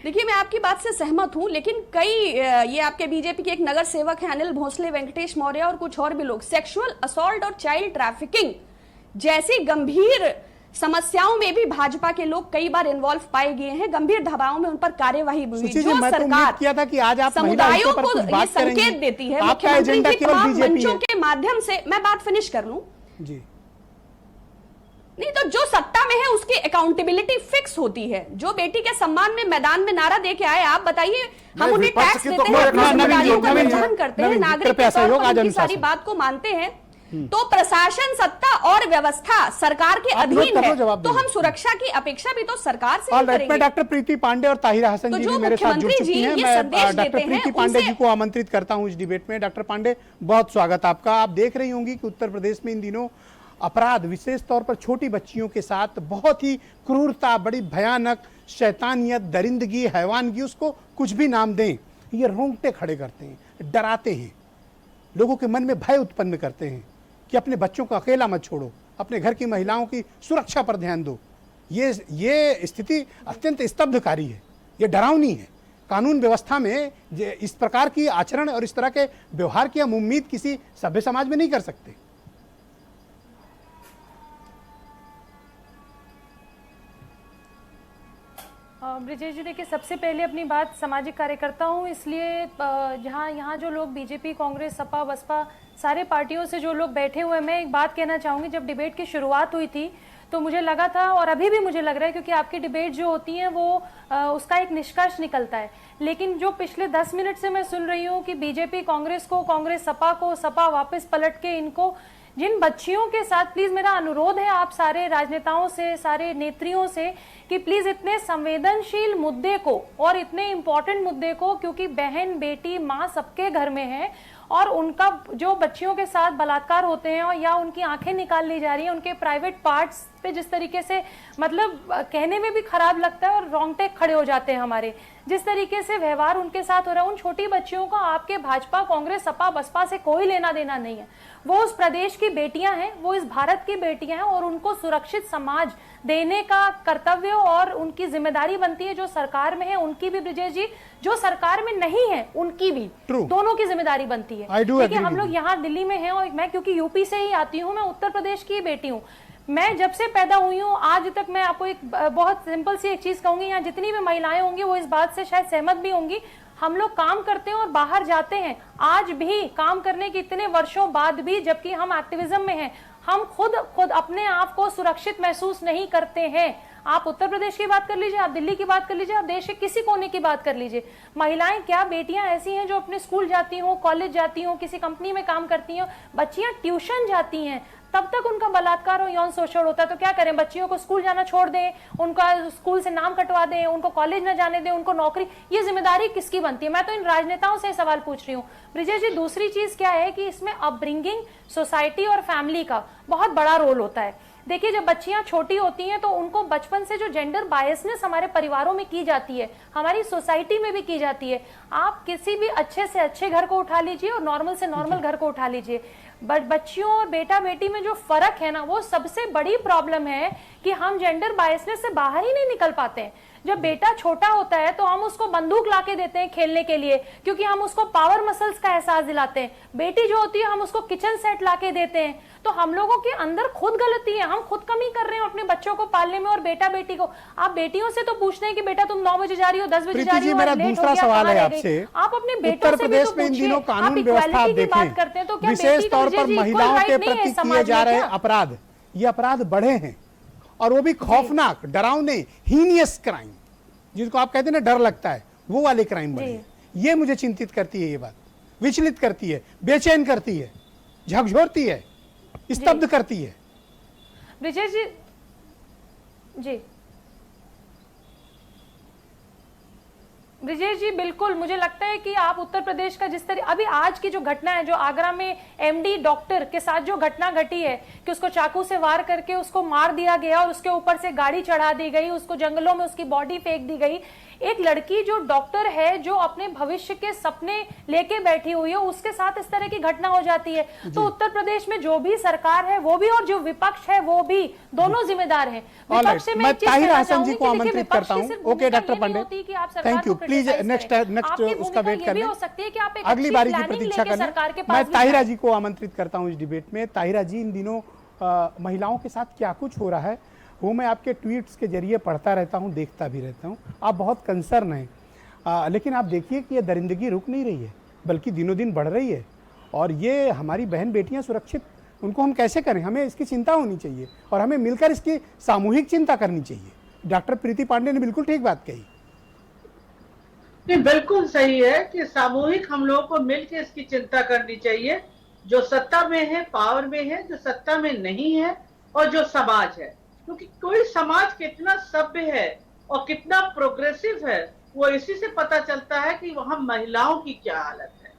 G: देखिए, मैं आपकी बात से सहमत हूं, लेकिन कई ये आपके बीजेपी के एक नगर सेवक हैं अनिल भोसले, वेंकटेश मौर्य और कुछ और भी लोग सेक्सुअल असॉल्ट और चाइल्ड ट्रैफिकिंग जैसी गंभीर समस्याओं में भी भाजपा के लोग कई बार इन्वॉल्व पाए गए हैं, गंभीर धाराओं में उन पर कार्यवाही हुई।
A: सुची जी,
G: जो
A: मैं तो उम्मीद
G: सरकार
A: किया था कि आज आप
G: समुदायों
A: पर
G: को
A: कुछ
G: ये
A: बात करेंगी।
G: संकेत देती है,
A: आपका
G: मुख्यमंत्री
A: एजेंडा
G: जी
A: केवल
G: तमाम
A: बीजेपी
G: मंचों
A: है।
G: के माध्यम से, मैं बात फिनिश कर लूं,
A: जी,
G: नहीं तो जो सत्ता में है उसकी अकाउंटेबिलिटी फिक्स होती है। जो बेटी के सम्मान में मैदान में नारा दे के आए, आप बताइए, हम उन्हें
E: विपक्ष
G: टैक्स
E: की
G: देते
E: तो
G: हैं,
E: कोई
G: अपनी
E: नवीन जी,
G: जिम्मेदारियों का
A: नवीन जी,
G: निर्वहन करते हैं,
A: नवीन जी,
G: नागरिक के
A: कृपया
G: तौर
A: सहयोग,
G: पर
A: आज
G: उनकी सारी
A: अनुशासन।
G: बात को मानते हैं, तो प्रशासन, सत्ता और व्यवस्था सरकार के
A: आप नोट
G: अधीन
A: कर लो,
G: है,
A: जवाब
G: तो
A: दीजिए।
G: हम सुरक्षा की अपेक्षा भी तो सरकार से ही
A: ऑलराइट, मैं
G: करेंगे।
A: डॉक्टर प्रीति पांडे और ताहिरा हसन
G: तो
A: जी
G: जो
A: भी मेरे साथ जुड़
G: मुख्यमंत्री
A: चुकी
G: जी
A: हैं।
G: ये
A: मैं
G: संदेश
A: डॉक्टर
G: देते हैं,
A: प्रीति पांडे
G: उनसे-
A: जी को आमंत्रित करता हूं इस डिबेट में। डॉक्टर पांडे, बहुत स्वागत आपका। आप देख रही होंगी कि उत्तर प्रदेश में इन दिनों अपराध, विशेष तौर पर छोटी बच्चियों के साथ बहुत ही क्रूरता, बड़ी भयानक शैतानियत, दरिंदगी, हैवानगी, उसको कुछ भी नाम दें, ये रोंगटे खड़े करते हैं, डराते हैं, लोगों के मन में भय उत्पन्न करते हैं कि अपने बच्चों को अकेला मत छोड़ो, अपने घर की महिलाओं की सुरक्षा पर ध्यान दो। ये स्थिति अत्यंत स्तब्धकारी है, ये डरावनी है। कानून व्यवस्था में इस प्रकार की आचरण और इस तरह के व्यवहार की हम उम्मीद किसी सभ्य समाज में नहीं कर सकते।
H: ब्रिजेश जी, देखिए, सबसे पहले अपनी बात सामाजिक कार्यकर्ता हूँ, इसलिए जहाँ यहाँ जो लोग बीजेपी, कांग्रेस, सपा, बसपा, सारे पार्टियों से जो लोग बैठे हुए हैं, मैं एक बात कहना चाहूँगी। जब डिबेट की शुरुआत हुई थी तो मुझे लगा था, और अभी भी मुझे लग रहा है, क्योंकि आपकी डिबेट जो होती है वो उसका एक निष्कर्ष निकलता है। लेकिन जो पिछले 10 मिनट से मैं सुन रही हूँ कि बीजेपी कांग्रेस को, कांग्रेस सपा को, सपा वापस पलट के इनको, जिन बच्चियों के साथ, प्लीज मेरा अनुरोध है आप सारे राजनेताओं से, सारे नेत्रियों से, कि प्लीज इतने संवेदनशील मुद्दे को और इतने इंपॉर्टेंट मुद्दे को, क्योंकि बहन, बेटी, माँ सबके घर में है, और उनका जो बच्चियों के साथ बलात्कार होते हैं या उनकी आंखें निकाल ली जा रही हैं, उनके प्राइवेट पार्ट्स पे जिस तरीके से, मतलब कहने में भी खराब लगता है और रोंगटे खड़े हो जाते हैं हमारे, जिस तरीके से व्यवहार उनके साथ हो रहा है, उन छोटी बच्चियों का आपके भाजपा, कांग्रेस, सपा, बसपा से कोई लेना देना नहीं है। वो उस प्रदेश की बेटियां हैं, वो इस भारत की बेटियां हैं, और उनको सुरक्षित समाज देने का कर्तव्य और उनकी जिम्मेदारी बनती है। जो सरकार में है उनकी भी, ब्रिजेश जी, जो सरकार में नहीं है उनकी भी, दोनों की जिम्मेदारी बनती है। देखिए, हम लोग यहाँ दिल्ली में हैं, और मैं क्योंकि यूपी से ही आती हूँ, मैं उत्तर प्रदेश की बेटी हूँ। मैं जब से पैदा हुई हूँ आज तक, मैं आपको एक बहुत सिंपल सी एक चीज कहूंगी, यहाँ जितनी भी महिलाएं होंगी वो इस बात से शायद सहमत भी होंगी, हम लोग काम करते हैं और बाहर जाते हैं, आज भी काम करने के इतने वर्षों बाद भी, जबकि हम एक्टिविज्म में हैं, हम खुद अपने आप को सुरक्षित महसूस नहीं करते हैं। आप उत्तर प्रदेश की बात कर लीजिए, आप दिल्ली की बात कर लीजिए, आप देश के किसी कोने की बात कर लीजिए, महिलाएं, क्या बेटियां ऐसी हैं जो अपने स्कूल जाती हों, कॉलेज जाती हों, किसी कंपनी में काम करती हों, बच्चियां ट्यूशन जाती हैं, तब तक उनका बलात्कार और यौन शोषण होता है। तो क्या करें, बच्चियों को स्कूल जाना छोड़ दें, उनका स्कूल से नाम कटवा दें, उनको कॉलेज न जाने दें, उनको नौकरी, ये जिम्मेदारी किसकी बनती है? मैं तो इन राजनेताओं से सवाल पूछ रही हूँ। ब्रिजेश जी, दूसरी चीज क्या है कि इसमें अपब्रिंगिंग, सोसाइटी और फैमिली का बहुत बड़ा रोल होता है। देखिए, जब बच्चियां छोटी होती हैं तो उनको बचपन से जो जेंडर बायसनेस हमारे परिवारों में की जाती है, हमारी सोसाइटी में भी की जाती है। आप किसी भी अच्छे से अच्छे घर को उठा लीजिए और नॉर्मल से नॉर्मल घर को उठा लीजिए, बच्चियों और बेटा बेटी में जो फर्क है ना, वो सबसे बड़ी प्रॉब्लम है कि हम जेंडर बायसनेस से बाहर ही नहीं निकल पाते हैं। जब बेटा छोटा होता है तो हम उसको बंदूक लाके देते हैं खेलने के लिए, क्योंकि हम उसको पावर मसल्स का एहसास दिलाते हैं। बेटी जो होती है हम उसको किचन सेट लाके देते हैं। तो हम लोगों के अंदर खुद गलती है, हम खुद कमी कर रहे हैं अपने बच्चों को पालने में। और बेटा बेटी को आप बेटियों से तो पूछते हैं कि बेटा तुम 9 बजे जा रही हो, 10 बजे जा रही हो,
A: मेरा दूसरा सवाल है आपसे,
H: आप अपने
A: उत्तर
H: बेटों से भी
A: प्रदेश
H: तो
A: में इन
H: पूछिए।
A: दिनों कानून व्यवस्था आप देखें, विशेष तौर पर महिलाओं के प्रति किए जा रहे अपराध, ये अपराध बढ़े हैं, और वो भी खौफनाक, डरावने, हीनियस क्राइम, जिसको आप कहते हैं ना डर लगता है, वो वाले क्राइम बढ़े हैं। ये मुझे चिंतित करती है, ये बात विचलित करती है, बेचैन करती है, झकझोरती है, स्तब्ध करती है।
H: ब्रिजेश जी, जी ब्रिजेश जी, बिल्कुल मुझे लगता है कि आप उत्तर प्रदेश का जिस तरह अभी आज की जो घटना है, जो आगरा में एमडी डॉक्टर के साथ जो घटना घटी है कि उसको चाकू से वार करके उसको मार दिया गया और उसके ऊपर से गाड़ी चढ़ा दी गई, उसको जंगलों में उसकी बॉडी फेंक दी गई। एक लड़की जो डॉक्टर है, जो अपने भविष्य के सपने लेके बैठी हुई है, उसके साथ इस तरह की घटना हो जाती है। तो उत्तर प्रदेश में जो भी सरकार है वो भी और जो विपक्ष है वो भी, दोनों जिम्मेदार हैं। विपक्ष से
A: मैं ताहिरा हसन जी को आमंत्रित करता हूं। Okay doctor Pandey, thank you. Please next उसका वेट कर लें, अगली बारी की प्रतीक्षा करें। मैं ताहिरा जी को आमंत्रित करता हूं इस डिबेट में। ताहिरा जी, इन दिनों महिलाओं के साथ क्या कुछ हो रहा है, वो मैं आपके ट्वीट्स के जरिए पढ़ता रहता हूँ, देखता भी रहता हूँ। आप बहुत कंसर्न हैं, लेकिन आप देखिए कि ये दरिंदगी रुक नहीं रही है, बल्कि दिनों दिन बढ़ रही है। और ये हमारी बहन बेटियां सुरक्षित, उनको हम कैसे करें? हमें इसकी चिंता होनी चाहिए और हमें मिलकर इसकी सामूहिक चिंता करनी चाहिए। डॉक्टर प्रीति पांडे ने बिल्कुल ठीक बात कही।
I: नहीं, बिल्कुल सही है कि सामूहिक हम लोगों को मिलकर इसकी चिंता करनी चाहिए। जो सत्ता में है, पावर में है, जो सत्ता में नहीं है, और जो समाज है, क्योंकि कोई समाज कितना सभ्य है और कितना प्रोग्रेसिव है वो इसी से पता चलता है कि वहां महिलाओं की क्या हालत है।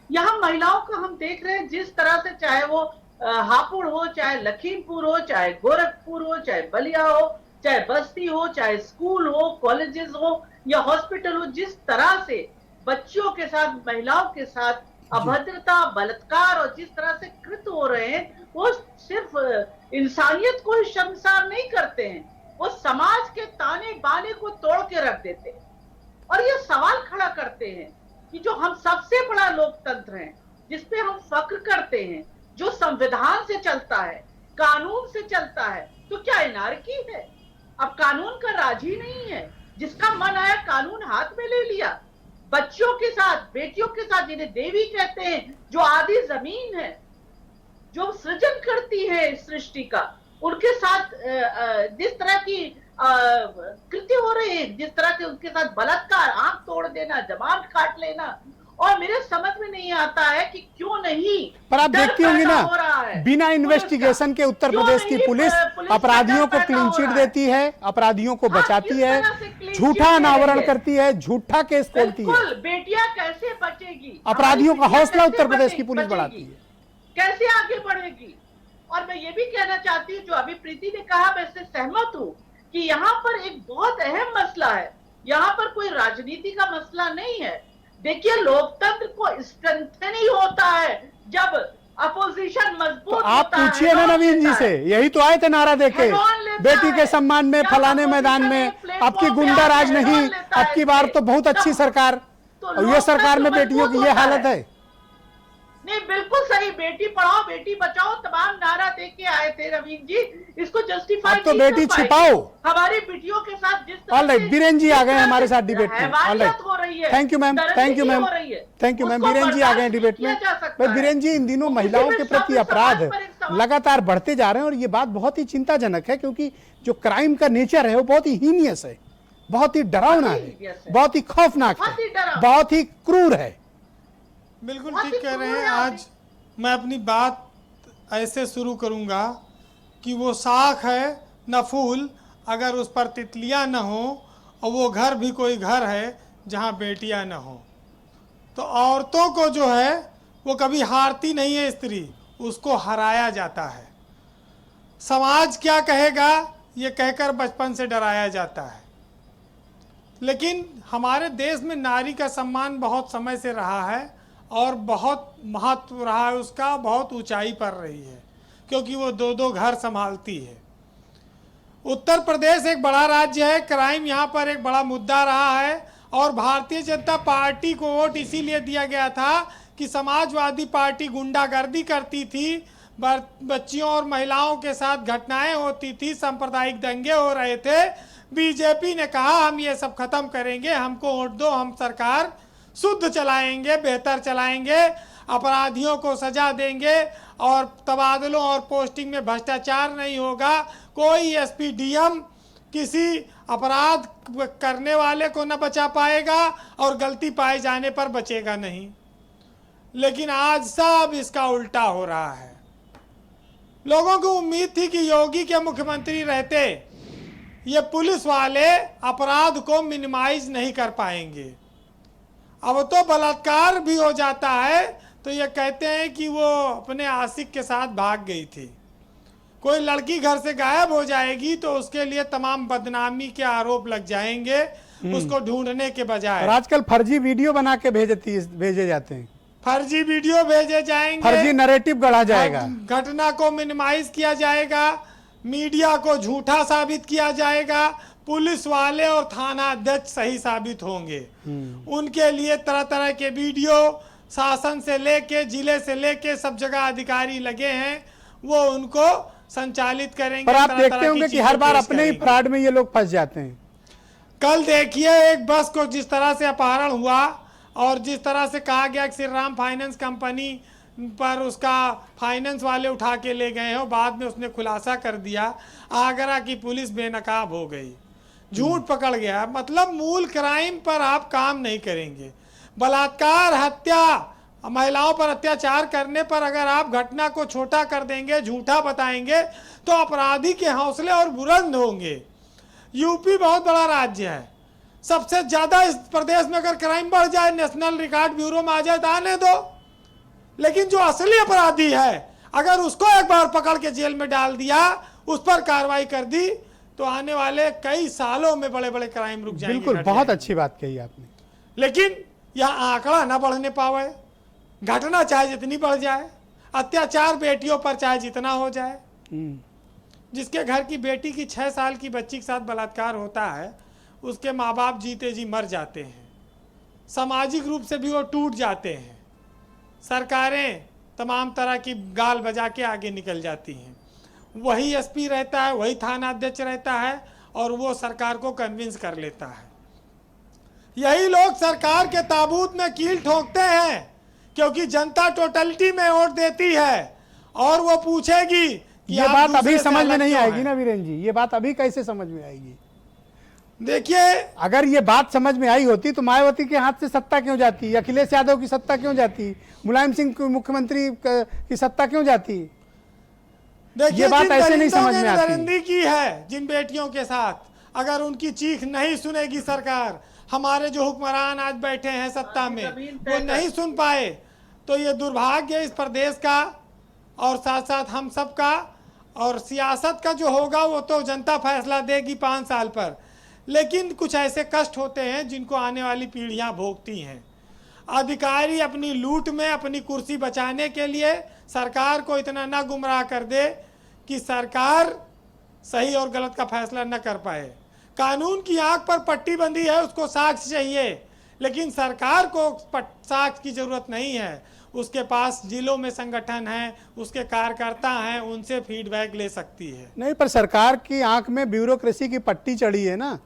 I: यहाँ महिलाओं को हम देख रहे हैं जिस तरह से, चाहे वो हापुड़ हो, चाहे लखीमपुर हो, चाहे गोरखपुर हो, चाहे बलिया हो, चाहे बस्ती हो, चाहे स्कूल हो, कॉलेजेस हो या हॉस्पिटल हो, जिस तरह से बच्चियों के साथ, महिलाओं के साथ अभद्रता, बलात्कार और जिस तरह से कृत्य हो रहे हैं, वो सिर्फ इंसानियत को शर्मसार नहीं करते हैं, वो समाज के ताने बाने को तोड़ के रख देते हैं। और ये सवाल खड़ा करते हैं कि जो हम सबसे बड़ा लोकतंत्र है, जिसपे हम फक्र करते हैं, जो संविधान से चलता है, कानून से चलता है, तो क्या अनारकी है? अब कानून का राज ही नहीं है, जिसका मन आया कानून हाथ में ले लिया। बच्चों के साथ, बेटियों के साथ, जिन्हें देवी कहते हैं, जो आदि जमीन है, जो सृजन करती है इस सृष्टि का, उनके साथ जिस तरह की कृत्य हो रहे हैं, जिस तरह के उनके साथ बलात्कार, आंख तोड़ देना, जबान काट लेना, और मेरे समझ में नहीं आता है कि क्यों नहीं।
A: पर आप देखती होंगी ना, बिना इन्वेस्टिगेशन के उत्तर प्रदेश की पुलिस अपराधियों को क्लीन चिट देती है, अपराधियों को बचाती है, झूठा अनावरण करती है, झूठा केस खोलती है।
I: बेटियां कैसे बचेगी?
A: अपराधियों का हौसला उत्तर प्रदेश की पुलिस बढ़ाती है,
I: कैसे आगे बढ़ेगी? और मैं ये भी कहना चाहती हूँ, जो अभी प्रीति ने कहा, मैं इससे सहमत हूँ कि यहाँ पर एक बहुत अहम मसला है। यहाँ पर कोई राजनीति का मसला नहीं है। देखिए, लोकतंत्र को स्ट्रेंथन ही होता है जब अपोजिशन मजबूत होता है।
A: आप पूछिए ना नवीन जी से, यही तो आए थे नारा देके, बेटी के सम्मान में फलाने मैदान में, आपकी गुंडा राज नहीं, अब की बार तो बहुत अच्छी सरकार। और ये सरकार में बेटियों की ये हालत है।
I: नहीं, बिल्कुल सही। बेटी पढ़ाओ, बेटी बचाओ, तमाम नारा दे के आए थे रवीन जी। इसको जस्टिफाई
A: अब तो बेटी छिपाओ।
I: हमारी बेटियों के साथ जिस तरह
A: ऑलराइट, बीरेन जी आ गए हमारे साथ डिबेट में। Alright, thank you ma'am, thank you ma'am, thank you ma'am. Biren ji आ गए डिबेट में। भाई बीरेन जी, इन दिनों महिलाओं के प्रति अपराध लगातार बढ़ते जा रहे हैं और ये बात बहुत ही चिंताजनक है, क्योंकि जो क्राइम का नेचर है वो बहुत ही हीनियस है, बहुत ही डरावना है, बहुत ही खौफनाक है, बहुत ही क्रूर है।
J: बिल्कुल ठीक कह रहे हैं। आज मैं अपनी बात ऐसे शुरू करूंगा कि वो शाख है न फूल, अगर उस पर तितलियां न हो, और वो घर भी कोई घर है जहां बेटियां न हो। तो औरतों को जो है वो कभी हारती नहीं है स्त्री, उसको हराया जाता है। समाज क्या कहेगा ये कहकर बचपन से डराया जाता है। लेकिन हमारे देश में नारी का सम्मान बहुत समय से रहा है और बहुत महत्व रहा है उसका, बहुत ऊंचाई पर रही है, क्योंकि वो दो दो घर संभालती है। उत्तर प्रदेश एक बड़ा राज्य है, क्राइम यहाँ पर एक बड़ा मुद्दा रहा है, और भारतीय जनता पार्टी को वोट इसीलिए दिया गया था कि समाजवादी पार्टी गुंडागर्दी करती थी, बच्चियों और महिलाओं के साथ घटनाएं होती थी, सांप्रदायिक दंगे हो रहे थे। बीजेपी ने कहा हम ये सब खत्म करेंगे, हमको वोट दो, हम सरकार शुद्ध चलाएंगे, बेहतर चलाएंगे, अपराधियों को सजा देंगे और तबादलों और पोस्टिंग में भ्रष्टाचार नहीं होगा, कोई एसपी डीएम किसी अपराध करने वाले को न बचा पाएगा और गलती पाए जाने पर बचेगा नहीं। लेकिन आज सब इसका उल्टा हो रहा है। लोगों को उम्मीद थी कि योगी के मुख्यमंत्री रहते ये पुलिस वाले अपराध को मिनिमाइज नहीं कर पाएंगे। अब तो बलात्कार भी हो जाता है तो ये कहते हैं कि वो अपने आशिक के साथ भाग गई थी। कोई लड़की घर से गायब हो जाएगी तो उसके लिए तमाम बदनामी के आरोप लग जाएंगे उसको ढूंढने के बजाय।
A: और आजकल फर्जी वीडियो बना के भेजे जाते हैं,
J: फर्जी वीडियो भेजे जाएंगे,
A: फर्जी नैरेटिव गढ़ा जाएगा,
J: घटना को मिनिमाइज किया जाएगा, मीडिया को झूठा साबित किया जाएगा, पुलिस वाले और थाना अध्यक्ष सही साबित होंगे। उनके लिए तरह तरह के वीडियो शासन से लेके जिले से लेके सब जगह अधिकारी लगे हैं, वो उनको संचालित करेंगे।
A: पर आप
J: तरह-तरह
A: देखते
J: की
A: होंगे कि
J: चीजें
A: हर बार
J: पेश
A: अपने ही
J: करेंगे।
A: फ्रॉड में ये लोग फंस जाते हैं।
J: कल देखिए एक बस को जिस तरह से अपहरण हुआ और जिस तरह से कहा गया कि श्री राम फाइनेंस कंपनी पर उसका फाइनेंस वाले उठा के ले गए हो, बाद में उसने खुलासा कर दिया। आगरा की पुलिस बेनकाब हो गई, झूठ पकड़ गया। मतलब मूल क्राइम पर आप काम नहीं करेंगे। बलात्कार, हत्या, महिलाओं पर अत्याचार करने पर अगर आप घटना को छोटा कर देंगे, झूठा बताएंगे, तो अपराधी के हौसले और बुलंद होंगे। यूपी बहुत बड़ा राज्य है, सबसे ज्यादा इस प्रदेश में अगर क्राइम बढ़ जाए, नेशनल रिकॉर्ड ब्यूरो में आ जाए तो आने दो, लेकिन जो असली अपराधी है अगर उसको एक बार पकड़ के जेल में डाल दिया, उस पर कार्रवाई कर दी, तो आने वाले कई सालों में बड़े बड़े क्राइम रुक जाएंगे।
A: बिल्कुल, बहुत अच्छी बात कही आपने।
J: लेकिन यह आंकड़ा ना बढ़ने पावे, घटना चाहे जितनी बढ़ जाए, अत्याचार बेटियों पर चाहे जितना हो जाए। जिसके घर की बेटी की 6 साल की बच्ची के साथ बलात्कार होता है, उसके माँ बाप जीते जी मर जाते हैं, सामाजिक रूप से भी वो टूट जाते हैं। सरकारें तमाम तरह की गाल बजा के आगे निकल जाती हैं। वही एसपी रहता है, वही थाना अध्यक्ष रहता है और वो सरकार को कन्विंस कर लेता है। यही लोग सरकार के ताबूत में कील ठोकते हैं, क्योंकि जनता टोटलिटी में वोट देती है और वो पूछेगी कि
A: ये
J: आप
A: बात
J: दूसरे
A: अभी
J: से
A: समझ में
J: अलग
A: नहीं
J: क्यों
A: आएगी
J: हैं?
A: ना वीरेंद्र जी, ये बात अभी कैसे समझ में आएगी?
J: देखिए,
A: अगर ये बात समझ में आई होती तो मायावती के हाथ से सत्ता क्यों जाती, अखिलेश यादव की सत्ता क्यों जाती, मुलायम सिंह मुख्यमंत्री की सत्ता क्यों जाती?
J: देखिए,
A: ये बात
J: जिन
A: ऐसे नहीं
J: दरिंदों
A: समझ
J: ने
A: में आती।
J: दरिंदी की है जिन बेटियों के साथ, अगर उनकी चीख नहीं सुनेगी सरकार, हमारे जो हुक्मरान आज बैठे हैं सत्ता में वो नहीं सुन पाए, तो ये दुर्भाग्य इस प्रदेश का और साथ साथ हम सब का। और सियासत का जो होगा वो तो जनता फैसला देगी 5 साल पर, लेकिन कुछ ऐसे कष्ट होते हैं जिनको आने वाली पीढ़ियां भोगती हैं। अधिकारी अपनी लूट में अपनी कुर्सी बचाने के लिए सरकार को इतना ना गुमराह कर दे कि सरकार सही और गलत का फैसला न कर पाए। कानून की आंख पर पट्टी बंधी है, उसको साक्ष्य चाहिए, लेकिन सरकार को साक्ष्य की जरूरत नहीं है। उसके पास जिलों में संगठन है, उसके कार्यकर्ता हैं, उनसे फीडबैक ले सकती है।
A: नहीं, पर सरकार की आंख में ब्यूरोक्रेसी की पट्टी चढ़ी है ना,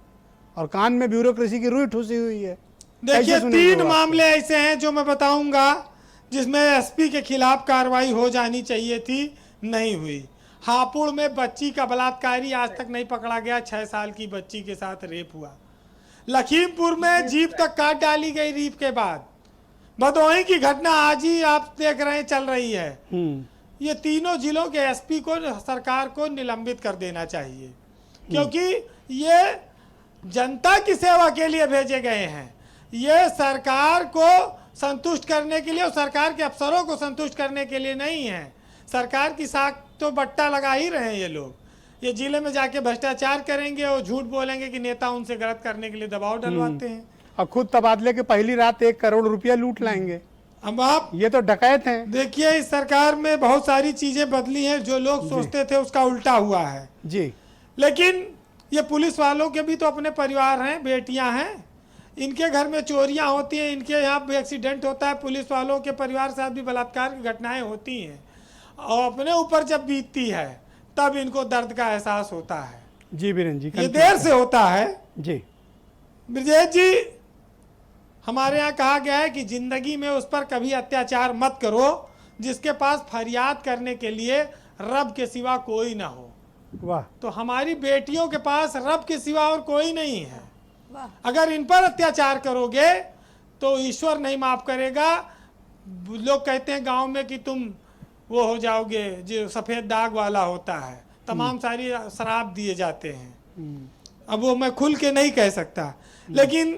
A: और कान में ब्यूरोक्रेसी की रुई ठूसी हुई है।
J: देखिए,
A: कैसे सुनेंगे
J: 3
A: वो
J: मामले ऐसे हैं जो मैं बताऊंगा जिसमें एसपी के खिलाफ कार्रवाई हो जानी चाहिए थी, नहीं हुई। हापुड़ में बच्ची का बलात्कारी आज तक नहीं पकड़ा गया, 6 साल की बच्ची के साथ रेप हुआ। लखीमपुर में जीप तक काट डाली गई रेप के बाद। भदोही की घटना आज ही आप देख रहे हैं चल रही है। ये तीनों जिलों के एसपी को सरकार को निलंबित कर देना चाहिए, क्योंकि ये जनता की सेवा के लिए भेजे गए हैं। ये सरकार को संतुष्ट करने के लिए और सरकार के अफसरों को संतुष्ट करने के लिए नहीं है। सरकार की साख तो बट्टा लगा ही रहे हैं ये लोग। ये जिले में जाके भ्रष्टाचार करेंगे और झूठ बोलेंगे कि नेता उनसे गलत करने के लिए दबाव डलवाते हैं,
A: और खुद तबादले के पहली रात 1 करोड़ रुपया लूट लाएंगे।
J: अब आप
A: ये तो डकैत हैं।
J: देखिए, इस सरकार में बहुत सारी चीजें बदली हैं, जो लोग सोचते थे उसका उल्टा हुआ है
A: जी।
J: लेकिन ये पुलिस वालों के भी तो अपने परिवार हैं, बेटियां हैं, इनके घर में चोरियां होती हैं, इनके यहाँ भी एक्सीडेंट होता है, पुलिस वालों के परिवार के साथ भी बलात्कार की घटनाएं होती हैं, और अपने ऊपर जब बीतती है तब इनको दर्द का एहसास होता है।
A: जी वीरेंद्र जी,
J: ये देर से होता है।
A: जी
J: ब्रजेश जी, हमारे यहाँ कहा गया है कि जिंदगी में उस पर कभी अत्याचार मत करो जिसके पास फरियाद करने के लिए रब के सिवा कोई ना हो।
A: वाह।
J: तो हमारी बेटियों के पास रब के सिवा और कोई नहीं है। अगर इन पर अत्याचार करोगे तो ईश्वर नहीं माफ करेगा। लोग कहते हैं गांव में कि तुम वो हो जाओगे जो सफ़ेद दाग वाला होता है, तमाम सारी शराब दिए जाते हैं। अब वो मैं खुल के नहीं कह सकता, लेकिन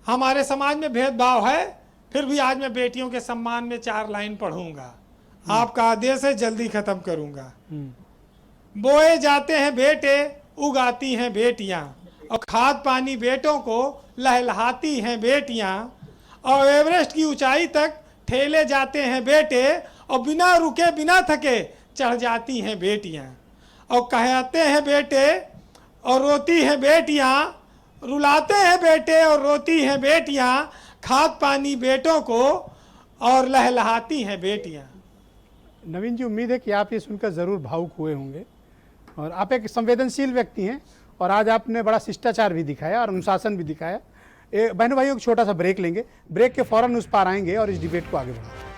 J: हमारे समाज में भेदभाव है। फिर भी आज मैं बेटियों के सम्मान में 4 लाइन पढ़ूंगा। आपका आदेश है, जल्दी खत्म करूंगा। बोए जाते हैं बेटे, उगाती हैं बेटियां, और खाद पानी बेटों को लहलहाती हैं बेटियां, और एवरेस्ट की ऊंचाई तक ठेले जाते हैं बेटे, और बिना रुके बिना थके चढ़ जाती हैं बेटियां। और कहते हैं बेटे और रोती हैं बेटियां, रुलाते हैं बेटे और रोती हैं बेटियां, खाद पानी बेटों को और लहलहाती हैं बेटियां।
A: नवीन जी, उम्मीद है कि आप ये सुनकर ज़रूर भावुक हुए होंगे और आप एक संवेदनशील व्यक्ति हैं और आज आपने बड़ा शिष्टाचार भी दिखाया और अनुशासन भी दिखाया। बहनों भाइयों, एक छोटा सा ब्रेक लेंगे, ब्रेक के फौरन उस पार आएंगे और इस डिबेट को आगे बढ़ाएंगे।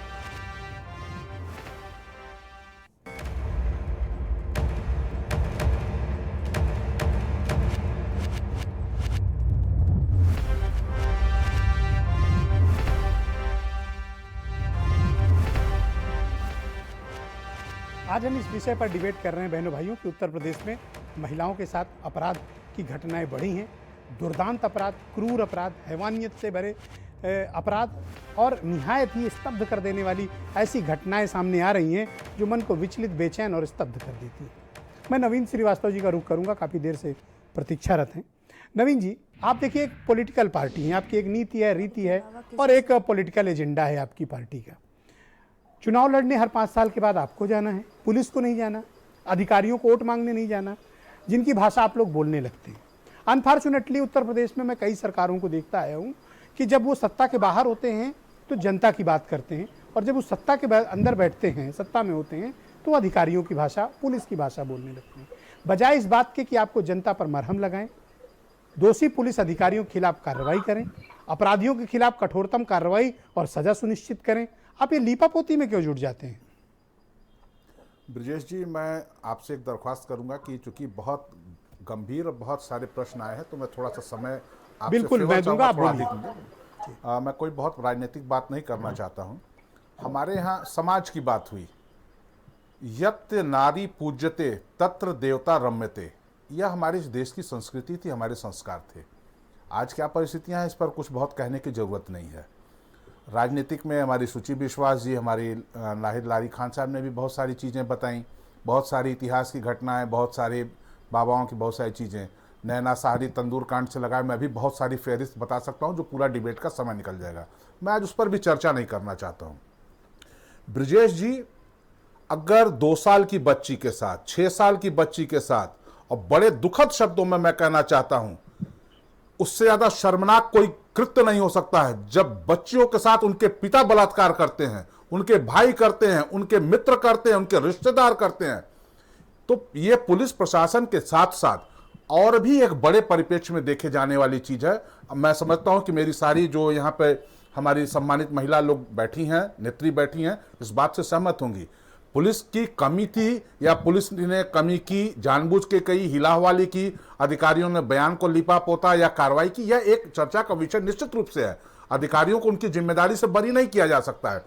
A: आज हम इस विषय पर डिबेट कर रहे हैं बहनों भाइयों कि उत्तर प्रदेश में महिलाओं के साथ अपराध की घटनाएं बढ़ी हैं। दुर्दांत अपराध, क्रूर अपराध, हैवानियत से भरे अपराध और निहायत ही स्तब्ध कर देने वाली ऐसी घटनाएं सामने आ रही हैं जो मन को विचलित, बेचैन और स्तब्ध कर देती हैं। मैं नवीन श्रीवास्तव जी का रुख करूंगा, काफ़ी देर से प्रतीक्षारत हैं। नवीन जी, आप देखिए, एक पॉलिटिकल पार्टी है, आपकी एक नीति है, रीति है और एक पॉलिटिकल एजेंडा है आपकी पार्टी का। चुनाव लड़ने हर 5 साल के बाद आपको जाना है, पुलिस को नहीं जाना, अधिकारियों को वोट मांगने नहीं जाना, जिनकी भाषा आप लोग बोलने लगते हैं। अनफॉर्चुनेटली उत्तर प्रदेश में मैं कई सरकारों को देखता आया हूँ कि जब वो सत्ता के बाहर होते हैं तो जनता की बात करते हैं और जब वो सत्ता के अंदर बैठते हैं, सत्ता में होते हैं, तो अधिकारियों की भाषा, पुलिस की भाषा बोलने लगते हैं। बजाय इस बात के कि आपको जनता पर मरहम लगाएं, दोषी पुलिस अधिकारियों के खिलाफ कार्रवाई करें, अपराधियों के खिलाफ कठोरतम कार्रवाई और सजा सुनिश्चित करें, आप ये लीपापोती में क्यों जुट जाते हैं?
E: ब्रजेश जी, मैं आपसे एक दरख्वास्त करूंगा कि चूंकि बहुत गंभीर और बहुत सारे प्रश्न आए हैं तो मैं थोड़ा सा समय आपसे
A: बिल्कुल मैं दूंगा, आप बोलिए।
E: मैं कोई बहुत राजनीतिक बात नहीं करना चाहता हूं। हमारे यहाँ समाज की बात हुई, यत्य नारी पूज्यते तत्र देवता रम्यते, यह हमारे इस देश की संस्कृति थी, हमारे संस्कार थे। आज क्या परिस्थितियां हैं, इस पर कुछ बहुत कहने की जरूरत नहीं है। राजनीतिक में हमारी सुचि विश्वास जी, हमारी नाहिद लारी खान साहब ने भी बहुत सारी चीज़ें बताई, बहुत सारी इतिहास की घटनाएं, बहुत सारे बाबाओं की बहुत सारी चीज़ें, नैना साहरी तंदूर कांड से लगाए मैं भी बहुत सारी फहरिस्त बता सकता हूं जो पूरा डिबेट का समय निकल जाएगा। मैं आज उस पर भी चर्चा नहीं करना चाहता हूं। ब्रजेश जी, अगर 2 साल की बच्ची के साथ, 6 साल की बच्ची के साथ, और बड़े दुखद शब्दों में मैं कहना चाहता हूं, उससे ज्यादा शर्मनाक कोई कृत्य नहीं हो सकता है जब बच्चियों के साथ उनके पिता बलात्कार करते हैं, उनके भाई करते हैं, उनके मित्र करते हैं, उनके रिश्तेदार करते हैं। तो ये पुलिस प्रशासन के साथ साथ और भी एक बड़े परिप्रेक्ष्य में देखे जाने वाली चीज है। मैं समझता हूं कि मेरी सारी जो यहाँ पे हमारी सम्मानित महिला लोग बैठी हैं, नेत्री बैठी हैं, इस बात से सहमत होंगी। पुलिस की कमी थी या पुलिस ने कमी की, जानबूझ के कई हिलाहवाली की, अधिकारियों ने बयान को लिपा पोता या कार्रवाई की, यह एक चर्चा का विषय निश्चित रूप से है। अधिकारियों को उनकी जिम्मेदारी से बरी नहीं किया जा सकता है,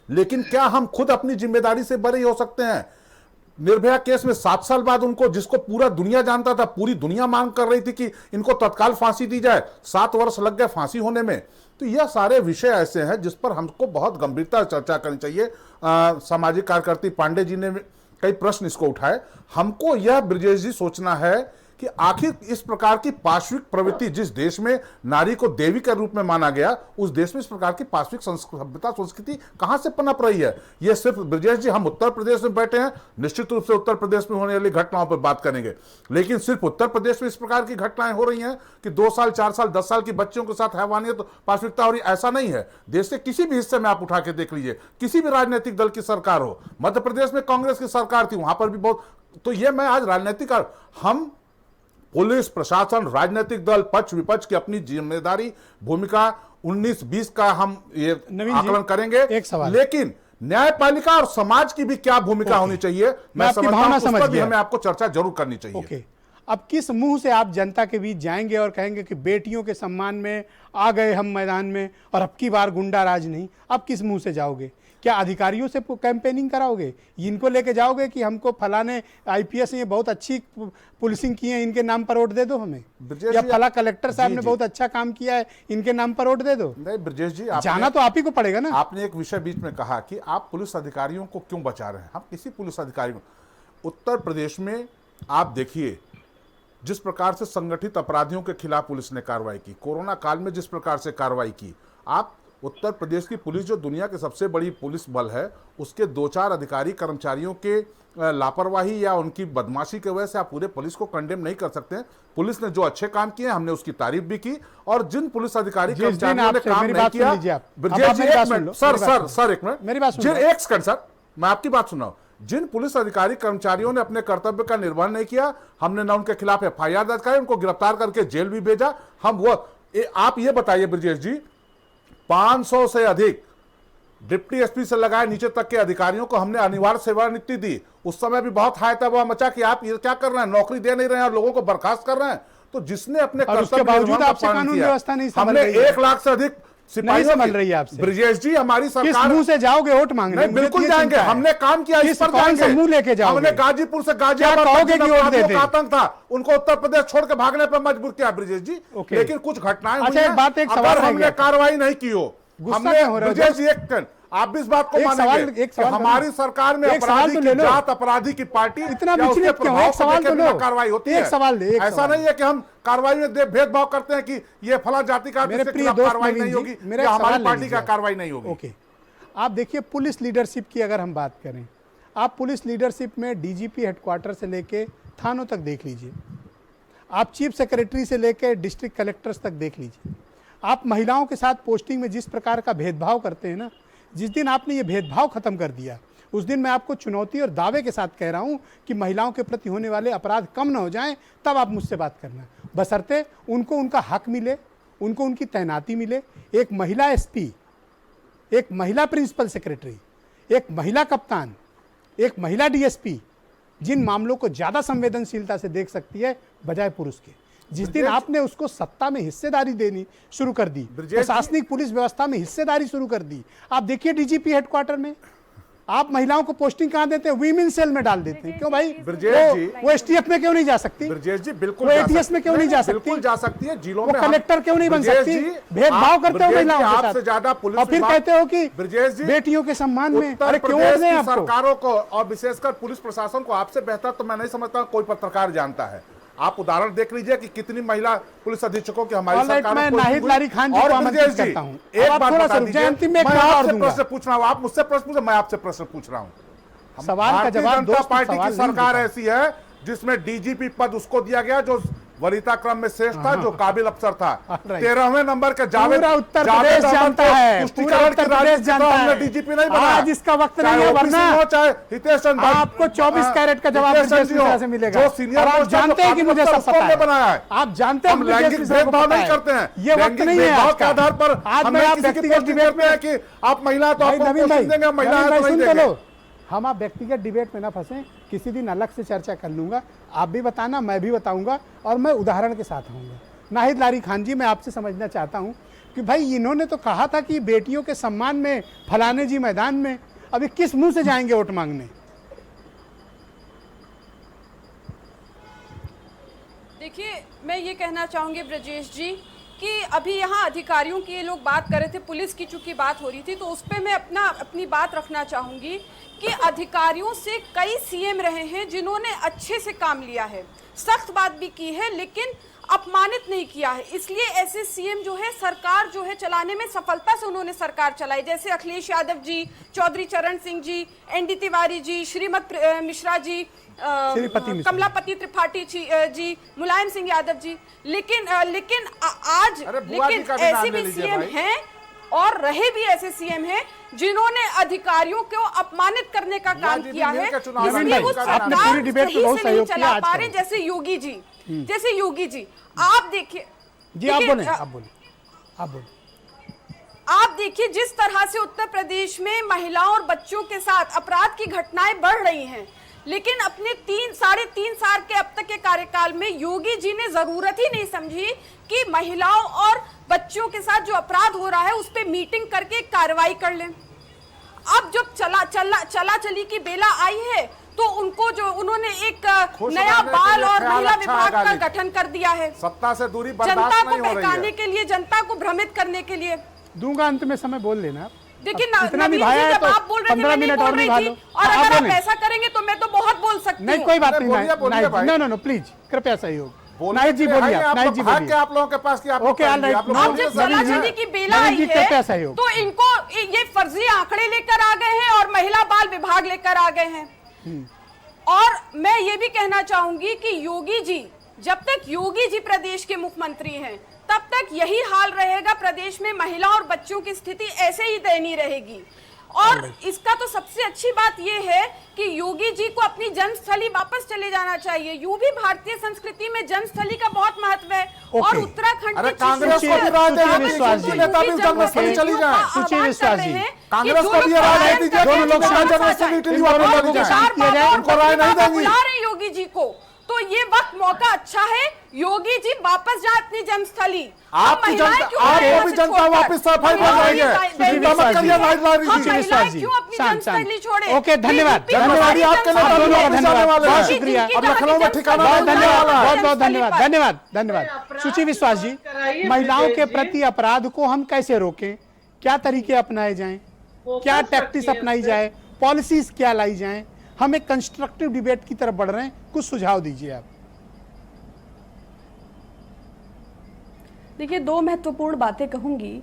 E: लेकिन क्या हम खुद अपनी जिम्मेदारी से बरी हो सकते हैं? निर्भया केस में 7 साल बाद उनको, जिसको पूरा दुनिया जानता था, पूरी दुनिया मांग कर रही थी कि इनको तत्काल फांसी दी जाए, 7 वर्ष लग गए फांसी होने में। तो यह सारे विषय ऐसे हैं जिस पर हमको बहुत गंभीरता से चर्चा करनी चाहिए। सामाजिक कार्यकर्ता पांडे जी ने कई प्रश्न इसको उठाए। हमको यह ब्रजेश जी सोचना है कि आखिर इस प्रकार की पार्श्विक प्रवृत्ति, जिस देश में नारी को देवी के रूप में माना गया, उस देश में इस प्रकार की पार्श्विक सभ्यता संस्कृति कहां से पनप रही है? यह सिर्फ ब्रजेश जी, हम उत्तर प्रदेश में बैठे हैं, निश्चित रूप से उत्तर प्रदेश में होने वाली घटनाओं पर बात करेंगे, लेकिन सिर्फ उत्तर प्रदेश में इस प्रकार की घटनाएं हो रही हैं कि 2 साल, 4 साल, 10 साल की बच्चियों के साथ हैवानियत, पार्श्विकता हो रही, ऐसा नहीं है। देश के किसी भी हिस्से में आप उठा के देख लीजिए, किसी भी राजनीतिक दल की सरकार हो, मध्य प्रदेश में कांग्रेस की सरकार थी, वहां पर भी बहुत। तो यह मैं आज राजनीतिक, हम पुलिस प्रशासन, राजनीतिक दल, पक्ष विपक्ष की अपनी जिम्मेदारी, भूमिका 19-20 का हम ये आकलन करेंगे,
A: एक सवाल,
E: लेकिन न्यायपालिका और समाज की भी क्या भूमिका होनी चाहिए, मैं समझता हूं, उस पर भी हमें आपको चर्चा जरूर करनी चाहिए।
A: अब किस मुंह से आप जनता के बीच जाएंगे और कहेंगे कि बेटियों के सम्मान में आ गए हम मैदान में और अब की बार गुंडा राज नहीं? अब किस मुंह से जाओगे? क्या अधिकारियों से कैंपेनिंग कराओगे? इनको लेके जाओगे कि हमको फलाने आईपीएस ये बहुत अच्छी पुलिसिंग की है, इनके नाम पर वोट दे दो हमें, या फला कलेक्टर साहब ने बहुत अच्छा काम किया है, इनके नाम पर वोट दे दो?
E: नहीं ब्रजेश जी,
A: जाना तो आप ही को पड़ेगा ना।
E: आपने एक विषय बीच में कहा कि आप पुलिस अधिकारियों को क्यों बचा रहे हैं। हम किसी पुलिस अधिकारी को, उत्तर प्रदेश में आप देखिए जिस प्रकार से संगठित अपराधियों के खिलाफ पुलिस ने कार्रवाई की, कोरोना काल में जिस प्रकार से कार्रवाई की, आप उत्तर प्रदेश की पुलिस जो दुनिया की सबसे बड़ी पुलिस बल है, उसके 2-4 अधिकारी कर्मचारियों के लापरवाही या उनकी बदमाशी की वजह से आप पूरे पुलिस को कंडेम नहीं कर सकते। पुलिस ने जो अच्छे काम किए हमने उसकी तारीफ भी की, और जिन पुलिस अधिकारी कर्मचारियों ने काम नहीं किया, सर एक मिनट, एक सेकंड सर, मैं आपकी बात सुन रहा हूं। जिन पुलिस अधिकारी कर्मचारियों ने अपने कर्तव्य का निर्वहन नहीं किया, हमने ना उनके खिलाफ FIR दर्ज कराई, उनको गिरफ्तार करके जेल भी भेजा। हम वो आप ये बताइए ब्रजेश जी, 500 से अधिक डिप्टी SP से लगाए नीचे तक के अधिकारियों को हमने अनिवार्य सेवानिवृत्ति दी। उस समय भी बहुत हाय तबाह मचा कि आप ये क्या कर रहे हैं, नौकरी दे नहीं रहे हैं और लोगों को बर्खास्त कर रहे हैं। तो जिसने अपने
A: उसके बावजूद आपसे कानून व्यवस्था नहीं संभल
E: हमने
A: रही है।
E: 1 लाख से अधिक
A: नहीं संभल रही है आपसे।
E: ब्रजेश जी, हमारी
A: किस
E: सरकार
A: मुंह से जाओगे वोट मांगने?
E: नहीं, बिल्कुल जाएंगे, हमने काम किया, इस पर
A: कौन सा मुंह लेके जाओगे?
E: हमने गाजीपुर से गाजियाबाद
A: क्या कहोगे कि वोट देते?
E: आतंक था, उनको उत्तर प्रदेश छोड़ के भागने पर मजबूर किया ब्रजेश जी। लेकिन कुछ घटनाएं हुई हैं, अगर हमने कार्रवाई नहीं की हो, हमने ब्रजेश जी आप भी इस बात को मानेंगे कि हमारी सरकार में अपराधी की जात, अपराधी की पार्टी,
A: इतना विचलित क्यों? एक सवाल तो लो,
E: कार्रवाई होती है।
A: एक सवाल दे,
E: ऐसा नहीं है कि हम कार्रवाई में भेदभाव करते हैं कि ये फला जाति का कार्रवाई नहीं होगी, हमारी पार्टी का कार्रवाई नहीं होगी।
A: ओके, आप देखिए पुलिस लीडरशिप की अगर हम बात करें, आप पुलिस लीडरशिप में DGP हेडक्वार्टर से लेके थानों तक देख लीजिए, आप चीफ सेक्रेटरी से लेके डिस्ट्रिक्ट कलेक्टर्स तक देख लीजिए। आप महिलाओं के साथ पोस्टिंग में जिस प्रकार का भेदभाव करते हैं ना, जिस दिन आपने ये भेदभाव खत्म कर दिया, उस दिन मैं आपको चुनौती और दावे के साथ कह रहा हूं कि महिलाओं के प्रति होने वाले अपराध कम ना हो जाएं, तब आप मुझसे बात करना, बशर्ते उनको उनका हक मिले, उनको उनकी तैनाती मिले। एक महिला SP, एक महिला प्रिंसिपल सेक्रेटरी, एक महिला कप्तान, एक महिला DSP जिन मामलों को ज्यादा संवेदनशीलता से देख सकती है बजाय पुरुष के। जिस दिन आपने उसको सत्ता में हिस्सेदारी देनी शुरू कर दी, प्रशासनिक पुलिस व्यवस्था में हिस्सेदारी शुरू कर दी, आप देखिए DGP हेडक्वार्टर में आप महिलाओं को पोस्टिंग कहां देते हैं? वीमेन सेल में डाल देते हैं। क्यों भाई? वो STF में क्यों नहीं जा सकती?
E: ब्रजेश जी बिल्कुल,
A: वो ATS में क्यों नहीं जा सकती?
E: बिल्कुल जा सकती है। जिलों में
A: कलेक्टर क्यों नहीं बन सकती? भेदभाव करते हो महिलाओं के साथ
E: ज्यादा पुलिस,
A: और फिर कहते हो कि
E: ब्रजेश जी
A: बेटियों के सम्मान में।
E: अरे क्यों सरकारों को और विशेषकर पुलिस प्रशासन को आपसे बेहतर तो मैं नहीं समझता कोई पत्रकार जानता है। आप उदाहरण देख लीजिए कि कितनी महिला पुलिस अधीक्षकों की हमारी सरकार में।
A: नाहिद लारी खान जी को आमंत्रित करता हूं।
E: एक बात बता
A: दीजिए, अंतिम में
E: मैं आपसे प्रश्न पूछ रहा हूं, आप मुझसे प्रश्न पूछे, मैं आपसे प्रश्न पूछ रहा हूं।
A: सवाल का जवाब
E: जनता पार्टी की सरकार ऐसी है जिसमें DGP पद उसको दिया गया जो वरीयता क्रम में श्रेष्ठ था, जो काबिल अफसर था। 13वें नंबर के जावेद
A: उत्तर प्रदेश जानता है,
E: पूरा उत्तर प्रदेश जानता है। DGP नहीं बना,
A: आज इसका वक्त नहीं है, वरना
E: चाहे हितेश चंद्र
A: आपको 24 कैरेट का जवाब से मिलेगा।
E: जो सीनियर
A: आप जानते हैं कि मुझे सब पता है,
E: बनाया है।
A: आप जानते हैं
E: लैंगिक भेदभाव नहीं करते हैं,
A: ये वक्त नहीं है आज
E: के आधार पर
A: आज मैं आप व्यक्तिगत डिबेट में
E: कि आप महिला तो आपको
A: नवीन भाई
E: देंगे, महिला नहीं देंगे।
A: हम आप व्यक्तिगत डिबेट में ना फंसे, किसी दिन अलग से चर्चा कर लूंगा, आप भी बताना, मैं भी बताऊंगा, और मैं उदाहरण के साथ आऊंगा। नाहिद लारी खान जी, मैं आपसे समझना चाहता हूं कि भाई इन्होंने तो कहा था कि बेटियों के सम्मान में फलाने जी मैदान में, अभी किस मुंह से जाएंगे वोट मांगने?
F: देखिए, मैं ये कहना चाहूंगी ब्रजेश जी कि अभी यहाँ अधिकारियों की ये लोग बात कर रहे थे, पुलिस की चूंकि बात हो रही थी, तो उस पर मैं अपनी बात रखना चाहूंगी कि अधिकारियों से कई CM रहे हैं जिन्होंने अच्छे से काम लिया है, सख्त बात भी की है, लेकिन अपमानित नहीं किया है। इसलिए ऐसे CM जो है सरकार जो है चलाने में सफलता से उन्होंने सरकार चलाई, जैसे अखिलेश यादव जी, चौधरी चरण सिंह जी, ND तिवारी जी, श्रीमती मिश्रा जी, कमलापति त्रिपाठी जी, मुलायम सिंह यादव जी। लेकिन आज ऐसे भी CM हैं और रहे भी ऐसे CM हैं जिन्होंने अधिकारियों को अपमानित करने का काम किया है, इसलिए वो सरकार सही से नहीं चला पा रहे। जैसे योगी जी, आप देखिए
A: जी, आप बोले
F: आप देखिए जिस तरह से उत्तर प्रदेश में महिलाओं और बच्चों के साथ अपराध की घटनाएं बढ़ रही हैं, लेकिन अपने 3-3.5 साल के अब तक के कार्यकाल में योगी जी ने जरूरत ही नहीं समझी कि महिलाओं और बच्चों के साथ जो अपराध हो रहा है उस पर मीटिंग करके कार्रवाई कर लें। अब जब चला चली की बेला आई है तो उन्होंने एक नया बाल और महिला विभाग का गठन कर दिया है,
E: सत्ता से दूरी
F: जनता को बहकाने के लिए, जनता को भ्रमित करने के लिए।
A: दूंगा, अंत में समय बोल लेना।
F: देखिए नवीन जी, जब आप बोल रहे थे मैं नहीं बोल रही थी, और अगर आप ऐसा करेंगे तो मैं तो बहुत बोल सकती हूँ।
A: नहीं, कोई बात नहीं, नो प्लीज, कृपया सहयोग। नाहिद जी बोलिए, नाहिद जी बोलिए।
E: आप लोगों के पास
F: ओके, अब जब चला-चली की बेला आई है तो इनको ये फर्जी आंकड़े लेकर आ गए हैं और महिला बाल विभाग लेकर आ गए हैं। और मैं ये भी कहना चाहूंगी कि योगी जी, जब तक योगी जी प्रदेश के मुख्यमंत्री हैं तब तक यही हाल रहेगा, प्रदेश में महिला और बच्चों की स्थिति ऐसे ही दयनीय रहेगी। और इसका तो सबसे अच्छी बात यह है कि योगी जी को अपनी जन्मस्थली वापस चले जाना चाहिए। यूं भी भारतीय संस्कृति में जन्मस्थली का बहुत महत्व है और उत्तराखंड
E: अरे
F: की
E: कांग्रेस
F: चीजों
E: को भी राज
F: अगर
E: है,
A: विश्वास जी,
F: योगी
E: नेता भी जन्मस्थली चली जाए।
A: सुचिर विश्वास जी,
E: कांग्रेस को भी राय नहीं दीजिए, दोनों लोग जन्मस्थली इटली वापस चली जाए, उनको राय नहीं देंगी।
F: बुला रहे योगी जी को, तो ये वक्त मौका अच्छा है, योगी जी वापस जाए अपनी जन्मस्थली।
E: आपकी जनता, आपको भी जनता वापस सफाई कर रही है।
A: ओके, धन्यवाद,
E: जनवादी आपके लिए
A: आप दोनों का धन्यवाद, बहुत शुक्रिया।
E: अब लखनऊ में ठिकाना
A: बहुत
E: नहीं
A: धन्यवाद,
E: मिलने वाला है।
A: बहुत बहुत धन्यवाद, धन्यवाद, धन्यवाद। सुचि विश्वास जी, महिलाओं के प्रति अपराध को हम कैसे रोकें, क्या तरीके अपनाए जाएं, क्या टैक्टिस अपनाई जाए, पॉलिसीज क्या लाई जाएं? हम एक कंस्ट्रक्टिव डिबेट की तरफ बढ़ रहे हैं, कुछ सुझाव दीजिए आप।
G: देखिए, दो महत्वपूर्ण बातें कहूंगी।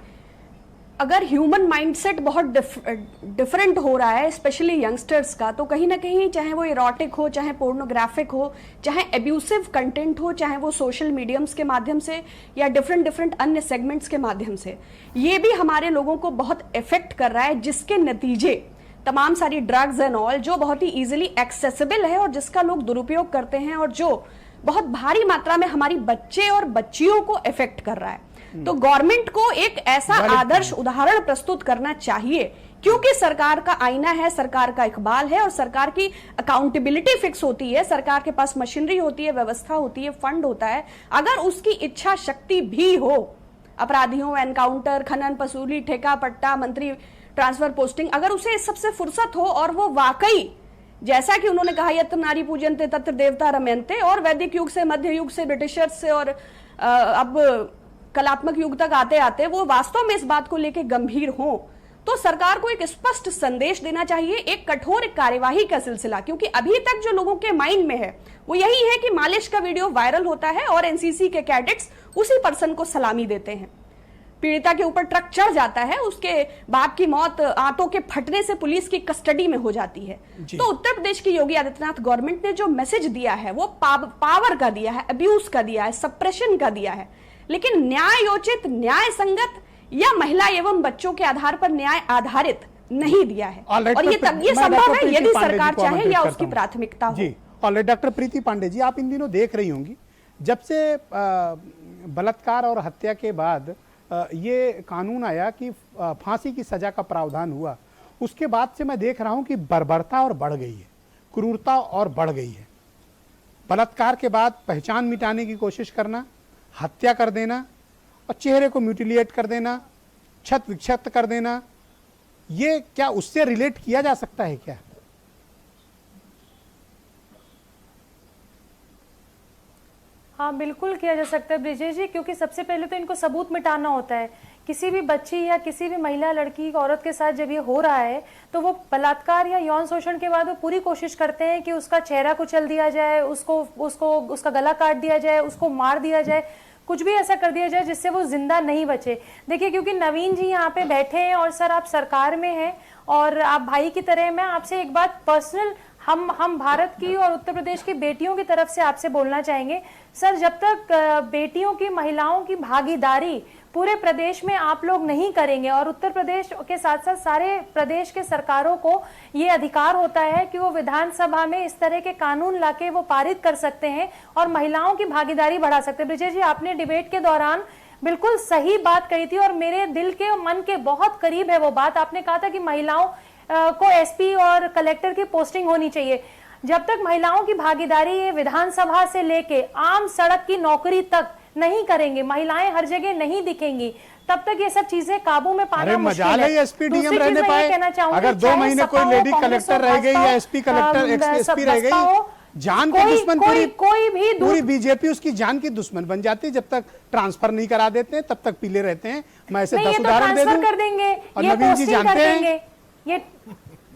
G: अगर ह्यूमन माइंडसेट बहुत डिफरेंट हो रहा है, स्पेशली यंगस्टर्स का, तो कहीं ना कहीं चाहे वो इरोटिक हो, चाहे पोर्नोग्राफिक हो, चाहे एब्यूसिव कंटेंट हो, चाहे वो सोशल मीडियम्स के माध्यम से या डिफरेंट अन्य सेगमेंट्स के माध्यम से, ये भी हमारे लोगों को बहुत इफेक्ट कर रहा है, जिसके नतीजे तमाम सारी ड्रग्स एंड ऑल जो बहुत ही इजीली एक्सेसिबल है और जिसका लोग दुरुपयोग करते हैं और जो बहुत भारी मात्रा में हमारी बच्चे और बच्चियों को इफेक्ट कर रहा है। तो गवर्नमेंट को एक ऐसा आदर्श उदाहरण प्रस्तुत करना चाहिए, क्योंकि सरकार का आईना है, सरकार का इकबाल है और सरकार की अकाउंटेबिलिटी फिक्स होती है, सरकार के पास मशीनरी होती है, व्यवस्था होती है, फंड होता है। अगर उसकी इच्छा शक्ति भी हो, अपराधियों, एनकाउंटर, खनन, वसूली, ठेका पट्टा, मंत्री ट्रांसफर, पोस्टिंग, अगर उसे इस सबसे फुर्सत हो और वो वाकई, जैसा कि उन्होंने कहा, यत्र नारी पूजन्ते तत्र देवता रमयन्ते, और वैदिक युग से, मध्य युग से, ब्रिटिशर्स से और अब कलात्मक युग तक आते आते वो वास्तव में इस बात को लेकर गंभीर हो, तो सरकार को एक स्पष्ट संदेश देना चाहिए, एक कठोर कार्यवाही का सिलसिला। क्योंकि अभी तक जो लोगों के माइंड में है वो यही है कि मालिश का वीडियो वायरल होता है और एनसीसी के कैडेट्स उसी पर्सन को सलामी देते हैं, पीड़िता के ऊपर ट्रक चढ़ जाता है, उसके बाप की मौत आंतों के फटने से पुलिस की कस्टडी में हो जाती है। तो उत्तर प्रदेश की योगी आदित्यनाथ गवर्नमेंट ने जो मैसेज दिया है वो पावर का दिया है, अब्यूज का दिया है, सप्रेशन का दिया है, लेकिन न्यायोचित, न्याय संगत या महिला एवं बच्चों के आधार पर न्याय आधारित नहीं दिया है। और ये संभव है यदि सरकार चाहे या उसकी प्राथमिकता हो।
A: जी, ऑलराइट। डॉक्टर प्रीति पांडे जी, आप इन दिनों देख रही होंगी, जब से बलात्कार और हत्या के बाद ये कानून आया कि फांसी की सजा का प्रावधान हुआ, उसके बाद से मैं देख रहा हूं कि बर्बरता और बढ़ गई है, क्रूरता और बढ़ गई है। बलात्कार के बाद पहचान मिटाने की कोशिश करना, हत्या कर देना और चेहरे को म्यूटिलिएट कर देना, क्षत विक्षत कर देना, ये क्या उससे रिलेट किया जा सकता है क्या?
H: हाँ, बिल्कुल किया जा सकता है ब्रिजेश जी, क्योंकि सबसे पहले तो इनको सबूत मिटाना होता है। किसी भी बच्ची या किसी भी महिला, लड़की, औरत के साथ जब ये हो रहा है तो वो बलात्कार या यौन शोषण के बाद वो पूरी कोशिश करते हैं कि उसका चेहरा कुचल दिया जाए, उसका गला काट दिया जाए, उसको मार दिया जाए, कुछ भी ऐसा कर दिया जाए जिससे वो जिंदा नहीं बचे। देखिए, क्योंकि नवीन जी यहाँ पे बैठे हैं और सर आप सरकार में हैं और आप भाई की तरह, मैं आपसे एक बात पर्सनल, हम भारत की और उत्तर प्रदेश की बेटियों की तरफ से आपसे बोलना चाहेंगे। सर, जब तक बेटियों की, महिलाओं की भागीदारी पूरे प्रदेश में आप लोग नहीं करेंगे, और उत्तर प्रदेश के साथ साथ सारे प्रदेश के सरकारों को ये अधिकार होता है कि वो विधानसभा में इस तरह के कानून लाके वो पारित कर सकते हैं और महिलाओं की भागीदारी बढ़ा सकते हैं। ब्रिजेश जी, आपने डिबेट के दौरान बिल्कुल सही बात कही थी और मेरे दिल के और मन के बहुत करीब है वो बात। आपने कहा था कि महिलाओं को एसपी और कलेक्टर की पोस्टिंग होनी चाहिए। जब तक महिलाओं की भागीदारी विधानसभा से लेके आम सड़क की नौकरी तक नहीं करेंगे, महिलाएं हर जगह नहीं दिखेंगी, तब तक ये सब चीजें काबू में पाना मुश्किल है।
A: एसपी डीएम रहने पाए, अगर 2 महीने कोई लेडी कलेक्टर रह गई या एसपी कलेक्टर एसपी रह गई, जान की दुश्मन, पूरी बीजेपी उसकी जान की दुश्मन बन जाती है। जब तक ट्रांसफर नहीं करा देते तब तक पीले रहते हैं। मैं ऐसे 10 उदाहरण दे दूं
H: कर देंगे,
A: और नवीन जी जानते हैं, ये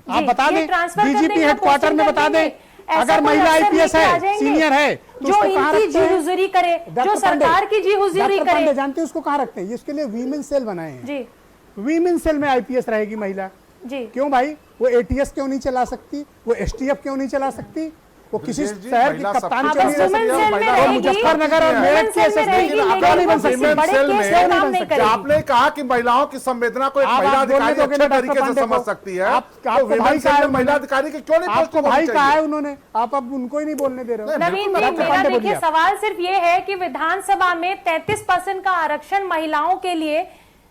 A: आप बता दें, डीजीपी हेडक्वार्टर में बता दें, अगर महिला आईपीएस है, सीनियर है, तो
H: जो इनकी जी हुजूरी करे, जो सरकार की जी हुजूरी करे,
A: जानते हैं उसको कहाँ रखते हैं? इसके लिए वीमेन सेल बनाए हैं
H: जी।
A: वीमेन सेल में आईपीएस रहेगी महिला जी। क्यों भाई? वो एटीएस क्यों नहीं चला सकती? वो एसटीएफ क्यों नहीं चला सकती? वो किसी
E: ब्रजेश जी,
A: शहर की
E: महिला
A: कप्तान
E: सब-
A: के लिए
H: वुमेन सेल में
A: और मुजफ्फरनगर और मेरठ के एसएसपी
H: रहेगी,
A: क्यों नहीं बन सकती?
H: लेकिन बड़े
E: सेल
H: केस में काम नहीं
E: में
H: करेगी।
E: आपने कहा कि महिलाओं की संवेदना को एक
A: आप
E: महिला
A: बोलने
E: अधिकारी
A: दोगे
E: अच्छे
A: ना
E: तरीके
A: डॉक्टर
E: से
A: पांडे
E: समझ
A: को?
E: सकती है।
A: आपको
E: तो
A: भाई
E: विमेन
A: कहा
E: सेल
A: है
E: में महिला
A: उन्होंने?
E: अधिकारी की क्यों नहीं
A: आपको
E: पोस्टिंग
A: भाई
E: होनी
A: कहा है
E: चाहिए?
A: उन्होंने, आप अब उनको ही नहीं बोलने दे रहे हो।
H: नवीन जी,
A: डॉक्टर
H: मेरा
A: पांडे
H: देखिए
A: बोलिए।
H: सवाल सिर्फ ये है कि विधानसभा में 33% का आरक्षण महिलाओं के लिए,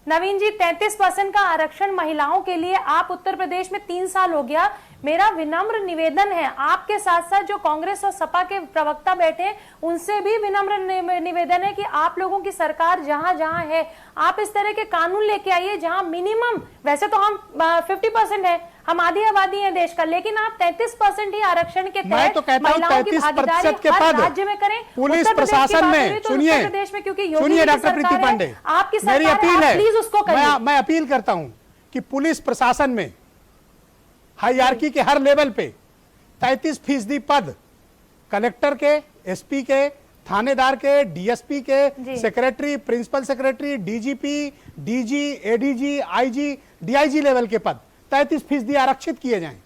H: नवीन जी 33% का आरक्षण महिलाओं के लिए आप उत्तर प्रदेश में 3 साल हो गया। मेरा विनम्र निवेदन है, आपके साथ साथ जो कांग्रेस और सपा के प्रवक्ता बैठे उनसे भी विनम्र निवेदन है कि आप लोगों की सरकार जहां जहां है, आप इस तरह के कानून लेके आइए जहां मिनिमम, वैसे तो हम 50% है, हम आधी आबादी है देश का, लेकिन आप 33% ही आरक्षण के
A: मैं
H: तहत
A: तो कहता हूं
H: महिलाओं की
A: 33% के
H: भागीदारी हर
A: पद
H: राज्य में करें।
A: पुलिस
H: उत्तर प्रदेश की
A: प्रशासन
H: बात हो
A: में,
H: रही तो
A: सुनिए
H: उत्तर प्रदेश में क्योंकि योगी
A: सुनिए
H: जी की
A: डॉक्टर प्रीति
H: सरकार है,
A: पांडे,
H: आपकी
A: मेरी
H: सरकार है,
A: अपील
H: आप
A: है,
H: प्लीज उसको करिए।
A: मैं अपील करता हूं कि पुलिस प्रशासन में हायरार्की के हर लेवल पे 33% पद कलेक्टर के, एसपी के, थानेदार के, डीएसपी के, secretary, principal secretary, DGP, DG, ADG, IG, DIG level के पद 33% आरक्षित किए जाएं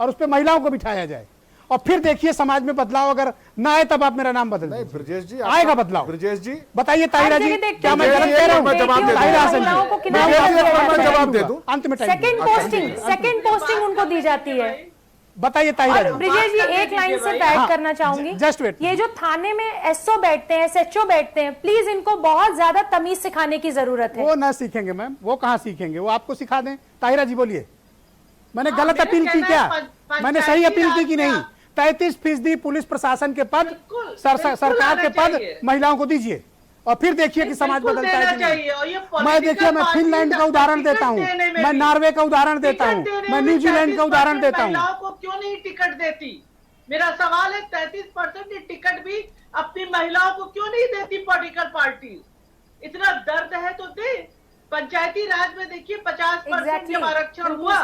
A: और उस पर महिलाओं को बिठाया जाए और फिर देखिए समाज में बदलाव अगर ना आए तब आप मेरा नाम बदल
E: नहीं
A: दीजिए।
E: ब्रजेश जी,
A: आएगा बदलाव।
E: ब्रजेश जी
A: बताइए ताहिरा जी, क्या मैं गलत कह रहा हूं?
E: मैं जवाब दे दूं।
A: ताहिरा हसन
H: महिलाओं को
A: जी,
H: किनारे
E: मैं जवाब दे दूं।
A: अंत में टाइम
H: सेकंड पोस्टिंग उनको दी जाती है।
A: बताइए ताहिरा
H: और
A: जी।
H: ब्रिजेश जी एक लाइन से
A: हाँ,
H: ऐड करना चाहूंगी,
A: just wait।
H: ये जो थाने में एसओ बैठते हैं, एसएचओ बैठते हैं, प्लीज इनको बहुत ज्यादा तमीज सिखाने की जरूरत है।
A: वो ना सीखेंगे मैम, वो कहाँ सीखेंगे, वो आपको सिखा दें। ताहिरा जी बोलिए, मैंने गलत अपील की क्या? मैंने सही अपील की कि नहीं? 33% पुलिस प्रशासन के पद, सरकार के पद महिलाओं को दीजिए और फिर देखिए कि समाज बदलता है कि नहीं। मैं देखिए, मैं फिनलैंड का उदाहरण देता हूँ, मैं नॉर्वे का उदाहरण देता हूँ, मैं न्यूजीलैंड का उदाहरण देता हूँ।
I: महिलाओं को क्यों नहीं टिकट देती? मेरा सवाल है, 33% टिकट भी अपनी महिलाओं को क्यों नहीं देती पॉलिटिकल पार्टी? इतना दर्द है तो दे। पंचायती राज में देखिए 50% जब आरक्षण हुआ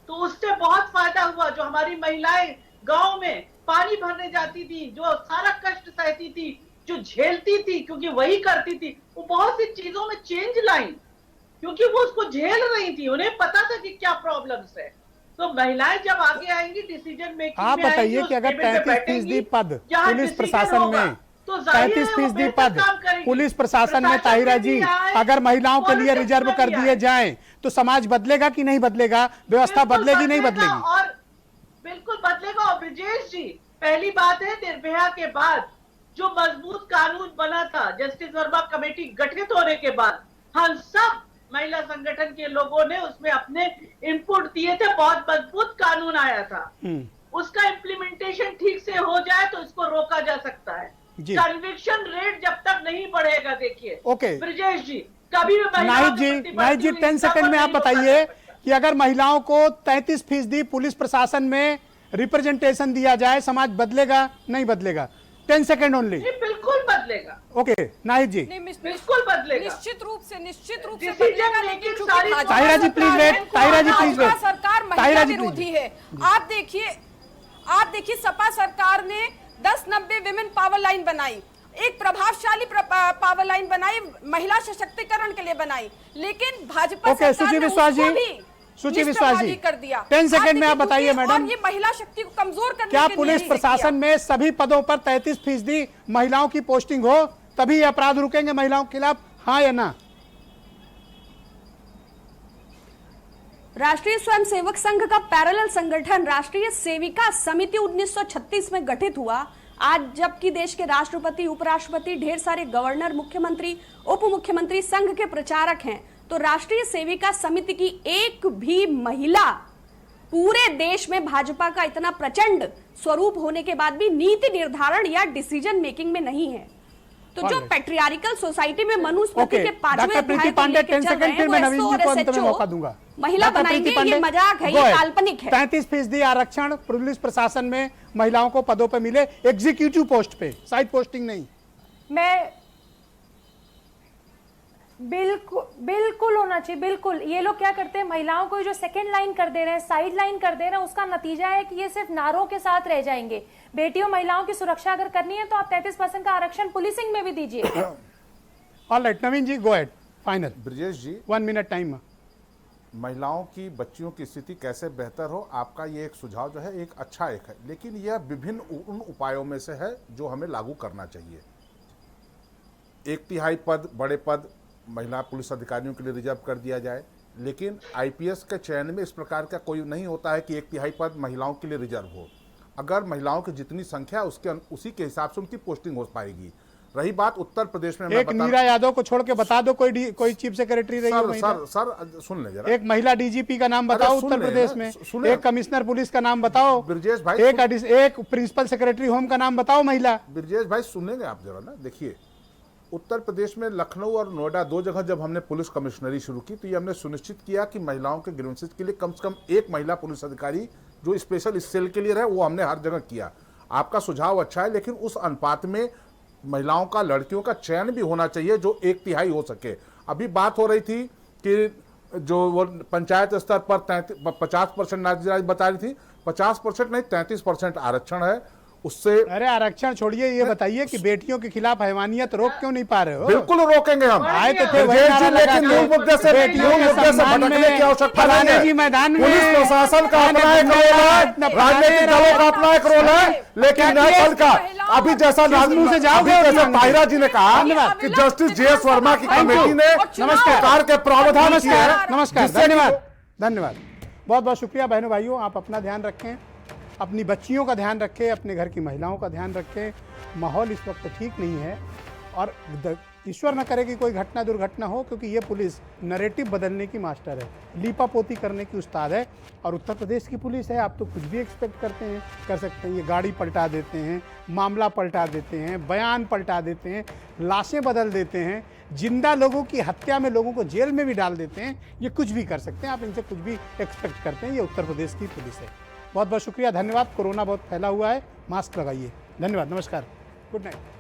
I: तो उससे बहुत फायदा हुआ। जो हमारी महिलाएं गांव में पानी भरने जाती थी, जो सारा कष्ट सहती थी, जो झेलती थी, क्योंकि वही करती थी, वो बहुत सी चीजों में चेंज लाई क्योंकि वो उसको झेल रही थी, उन्हें पता था कि क्या प्रॉब्लम्स है। तो महिलाएं जब आगे आएंगी डिसीजन मेकिंग
A: आप
I: में आएंगी,
A: बताइए
I: उस
A: कि अगर
I: टेबल पे
A: 33%
I: बैठेंगी,
A: पद
I: जहां
A: पुलिस
I: decision
A: प्रशासन
I: होगा,
A: में,
I: तो जाहिर है वो
A: 33%
I: बेहतर
A: पद
I: काम करेंगी।
A: पुलिस प्रशासन में,
I: प्रशासन
A: ताहिरा
I: में
A: जी,
I: भी आए,
A: अगर महिलाओं के लिए
I: politics
A: रिजर्व
I: में
A: कर
I: भी
A: दिए
I: आए।
A: जाएं तो समाज बदलेगा कि नहीं बदलेगा, व्यवस्था
I: बिल्कुल
A: बदलेगी नहीं
I: बदलेगा
A: बदलेगी?
I: और बिल्कुल बदलेगा। और ब्रजेश जी, पहली बात है, निर्भया के बाद जो मजबूत कानून बना था, जस्टिस वर्मा कमेटी गठित होने के बाद, हम सब महिला संगठन के लोगों ने उसमें अपने इनपुट दिए थे, बहुत मजबूत कानून आया था। उसका इम्प्लीमेंटेशन ठीक से हो जाए तो इसको रोका जा सकता है। कन्विक्शन रेट जब तक नहीं बढ़ेगा, देखिए
A: ओके
I: ब्रजेश जी, कभी भी
A: नाहिद जी 10 सेकंड में आप बताइए कि अगर महिलाओं को 33% पुलिस प्रशासन में रिप्रेजेंटेशन दिया जाए, समाज बदलेगा नहीं बदलेगा? 10 सेकंड ओनली।
I: बिल्कुल बदलेगा।
A: ओके नाहिद जी।
I: बिल्कुल बदलेगा,
F: निश्चित रूप से
I: Decision
F: बदलेगा।
I: making
F: लेकिन चूंकि
I: सारी
F: Bhajpa
A: Tahira ji please wait, Tahira ji please
F: Bhajpa
A: wait,
F: सरकार महिला
A: ताहिरा जी
F: विरोधी है। आप देखिए सपा सरकार ने 1090 विमेन पावर लाइन बनाई, एक प्रभावशाली पावर लाइन बनाई, महिला सशक्तिकरण के लिए बनाई, लेकिन भाजपा
A: ओके,
F: सरकार
A: सुची
F: ने
A: विश्वास
F: उसको
A: जी,
F: भी
A: सुची विश्वास जी,
F: कर दिया।
A: 10 सेकंड में आप बताइए
F: देखिए,
A: मैडम,
F: और ये महिला शक्ति को कमजोर करने
A: क्या
F: के लिए
A: पुलिस
F: ही
A: प्रशासन
F: किया।
A: में सभी पदों पर 33% महिलाओं की पोस्टिंग हो तभी ये अपराध रुकेंगे महिलाओं के खिलाफ, हाँ या ना?
G: राष्ट्रीय स्वयंसेवक संघ का पैरेलल संगठन राष्ट्रीय सेविका समिति 1936 में गठित हुआ। आज जबकि देश के राष्ट्रपति, उपराष्ट्रपति, ढेर सारे गवर्नर, मुख्यमंत्री, उप मुख्यमंत्री संघ के प्रचारक हैं, तो राष्ट्रीय सेविका समिति की एक भी महिला पूरे देश में भाजपा का इतना प्रचंड स्वरूप होने के बाद भी नीति निर्धारण या डिसीजन मेकिंग में नहीं है। तो जो पैट्रियार्कल सोसाइटी में मनुस्मृति के 5वें अध्याय को लेकर चल रहे हैं, वो एसओ और एसएचओ महिला बनाएंगे, ये मजाक है, ये काल्पनिक है।
A: 33% आरक्षण पुलिस प्रशासन में महिलाओं को पदों पर मिले, एग्जीक्यूटिव पोस्ट पे, साइड पोस्टिंग नहीं।
H: मैं बिल्कुल होना चाहिए, बिल्कुल। ये लोग क्या करते हैं, महिलाओं को जो सेकंड लाइन कर दे रहे हैं, साइड लाइन कर दे रहे हैं, उसका नतीजा है कि ये सिर्फ नारों के साथ रह जाएंगे। बेटियों, महिलाओं की सुरक्षा अगर करनी है तो आप 33% का आरक्षण पुलिसिंग में भी दीजिए।
A: ऑलराइट, नवीन जी गो अहेड, फाइनल।
E: ब्रजेश जी,
A: 1 मिनट टाइम।
E: महिलाओं की, बच्चियों की स्थिति कैसे बेहतर हो, आपका ये एक सुझाव जो है एक अच्छा एक है, लेकिन यह विभिन्न उन उपायों में से है जो हमें लागू करना चाहिए। 1/3 पद, बड़े पद महिला पुलिस अधिकारियों के लिए रिजर्व कर दिया जाए, लेकिन आईपीएस के चयन में इस प्रकार का कोई नहीं होता है कि 1/3 पद महिलाओं के लिए रिजर्व हो। अगर महिलाओं की जितनी संख्या उसी के हिसाब से उनकी पोस्टिंग हो पाएगी। रही बात उत्तर प्रदेश में,
A: एक मीरा यादव को छोड़ के बता दो कोई चीफ सेक्रेटरी रही हो महिला।
E: सर सुन ले जरा।
A: एक महिला डीजीपी का नाम बताओ उत्तर प्रदेश में, एक कमिश्नर पुलिस का नाम बताओ,
E: ब्रजेश भाई,
A: एक प्रिंसिपल सेक्रेटरी होम का नाम बताओ महिला।
E: ब्रजेश भाई सुनेंगे आप जरा ना। देखिए, उत्तर प्रदेश में लखनऊ और नोएडा 2 जगह जब हमने पुलिस कमिश्नरी शुरू की तो ये हमने सुनिश्चित किया कि महिलाओं के ग्रीवेंसेस के लिए कम से कम एक महिला पुलिस अधिकारी जो स्पेशल इस सेल के लिए रहे, वो हमने हर जगह किया। आपका सुझाव अच्छा है, लेकिन उस अनुपात में महिलाओं का, लड़कियों का चयन भी होना चाहिए जो 1/3 हो सके। अभी बात हो रही थी कि जो वो पंचायत स्तर पर 50% नारीराज बता रही थी, 50% नहीं 33% आरक्षण है उससे।
A: अरे आरक्षण छोड़िए, ये बताइए कि बेटियों के खिलाफ हैवानियत रोक क्यों नहीं पा रहे हो?
E: बिल्कुल रोकेंगे हम।
A: आए तो थे वही नारा लगा
E: लेकिन मूल मुद्दे से भटकने की आवश्यकता नहीं है।
A: मैदान में
E: पुलिस प्रशासन का अपना एक रोल है, राजनीतिक दलों का अपना एक रोल है, लेकिन न्यायपाल का अभी जैसा ताहिरा जी ने कहा कि जस्टिस JS वर्मा की कमेटी ने सरकार के प्रावधान किए हैं।
A: नमस्कार, धन्यवाद, धन्यवाद, बहुत बहुत शुक्रिया। बहनों भाइयों, आप अपना ध्यान रखें, अपनी बच्चियों का ध्यान रखें, अपने घर की महिलाओं का ध्यान रखें। माहौल इस वक्त ठीक नहीं है और ईश्वर न करे कि कोई घटना दुर्घटना हो, क्योंकि ये पुलिस नैरेटिव बदलने की मास्टर है, लीपापोती करने की उस्ताद है। और उत्तर प्रदेश की पुलिस है, आप तो कुछ भी एक्सपेक्ट कर सकते हैं। ये गाड़ी पलटा देते हैं, मामला पलटा देते हैं, बयान पलटा देते हैं, लाशें बदल देते हैं, जिंदा लोगों की हत्या में लोगों को जेल में भी डाल देते हैं। ये कुछ भी कर सकते हैं, आप इनसे कुछ भी एक्सपेक्ट करते हैं। ये उत्तर प्रदेश की पुलिस है। बहुत बहुत शुक्रिया, धन्यवाद। कोरोना बहुत फैला हुआ है, मास्क लगाइए। धन्यवाद, नमस्कार, गुड नाइट।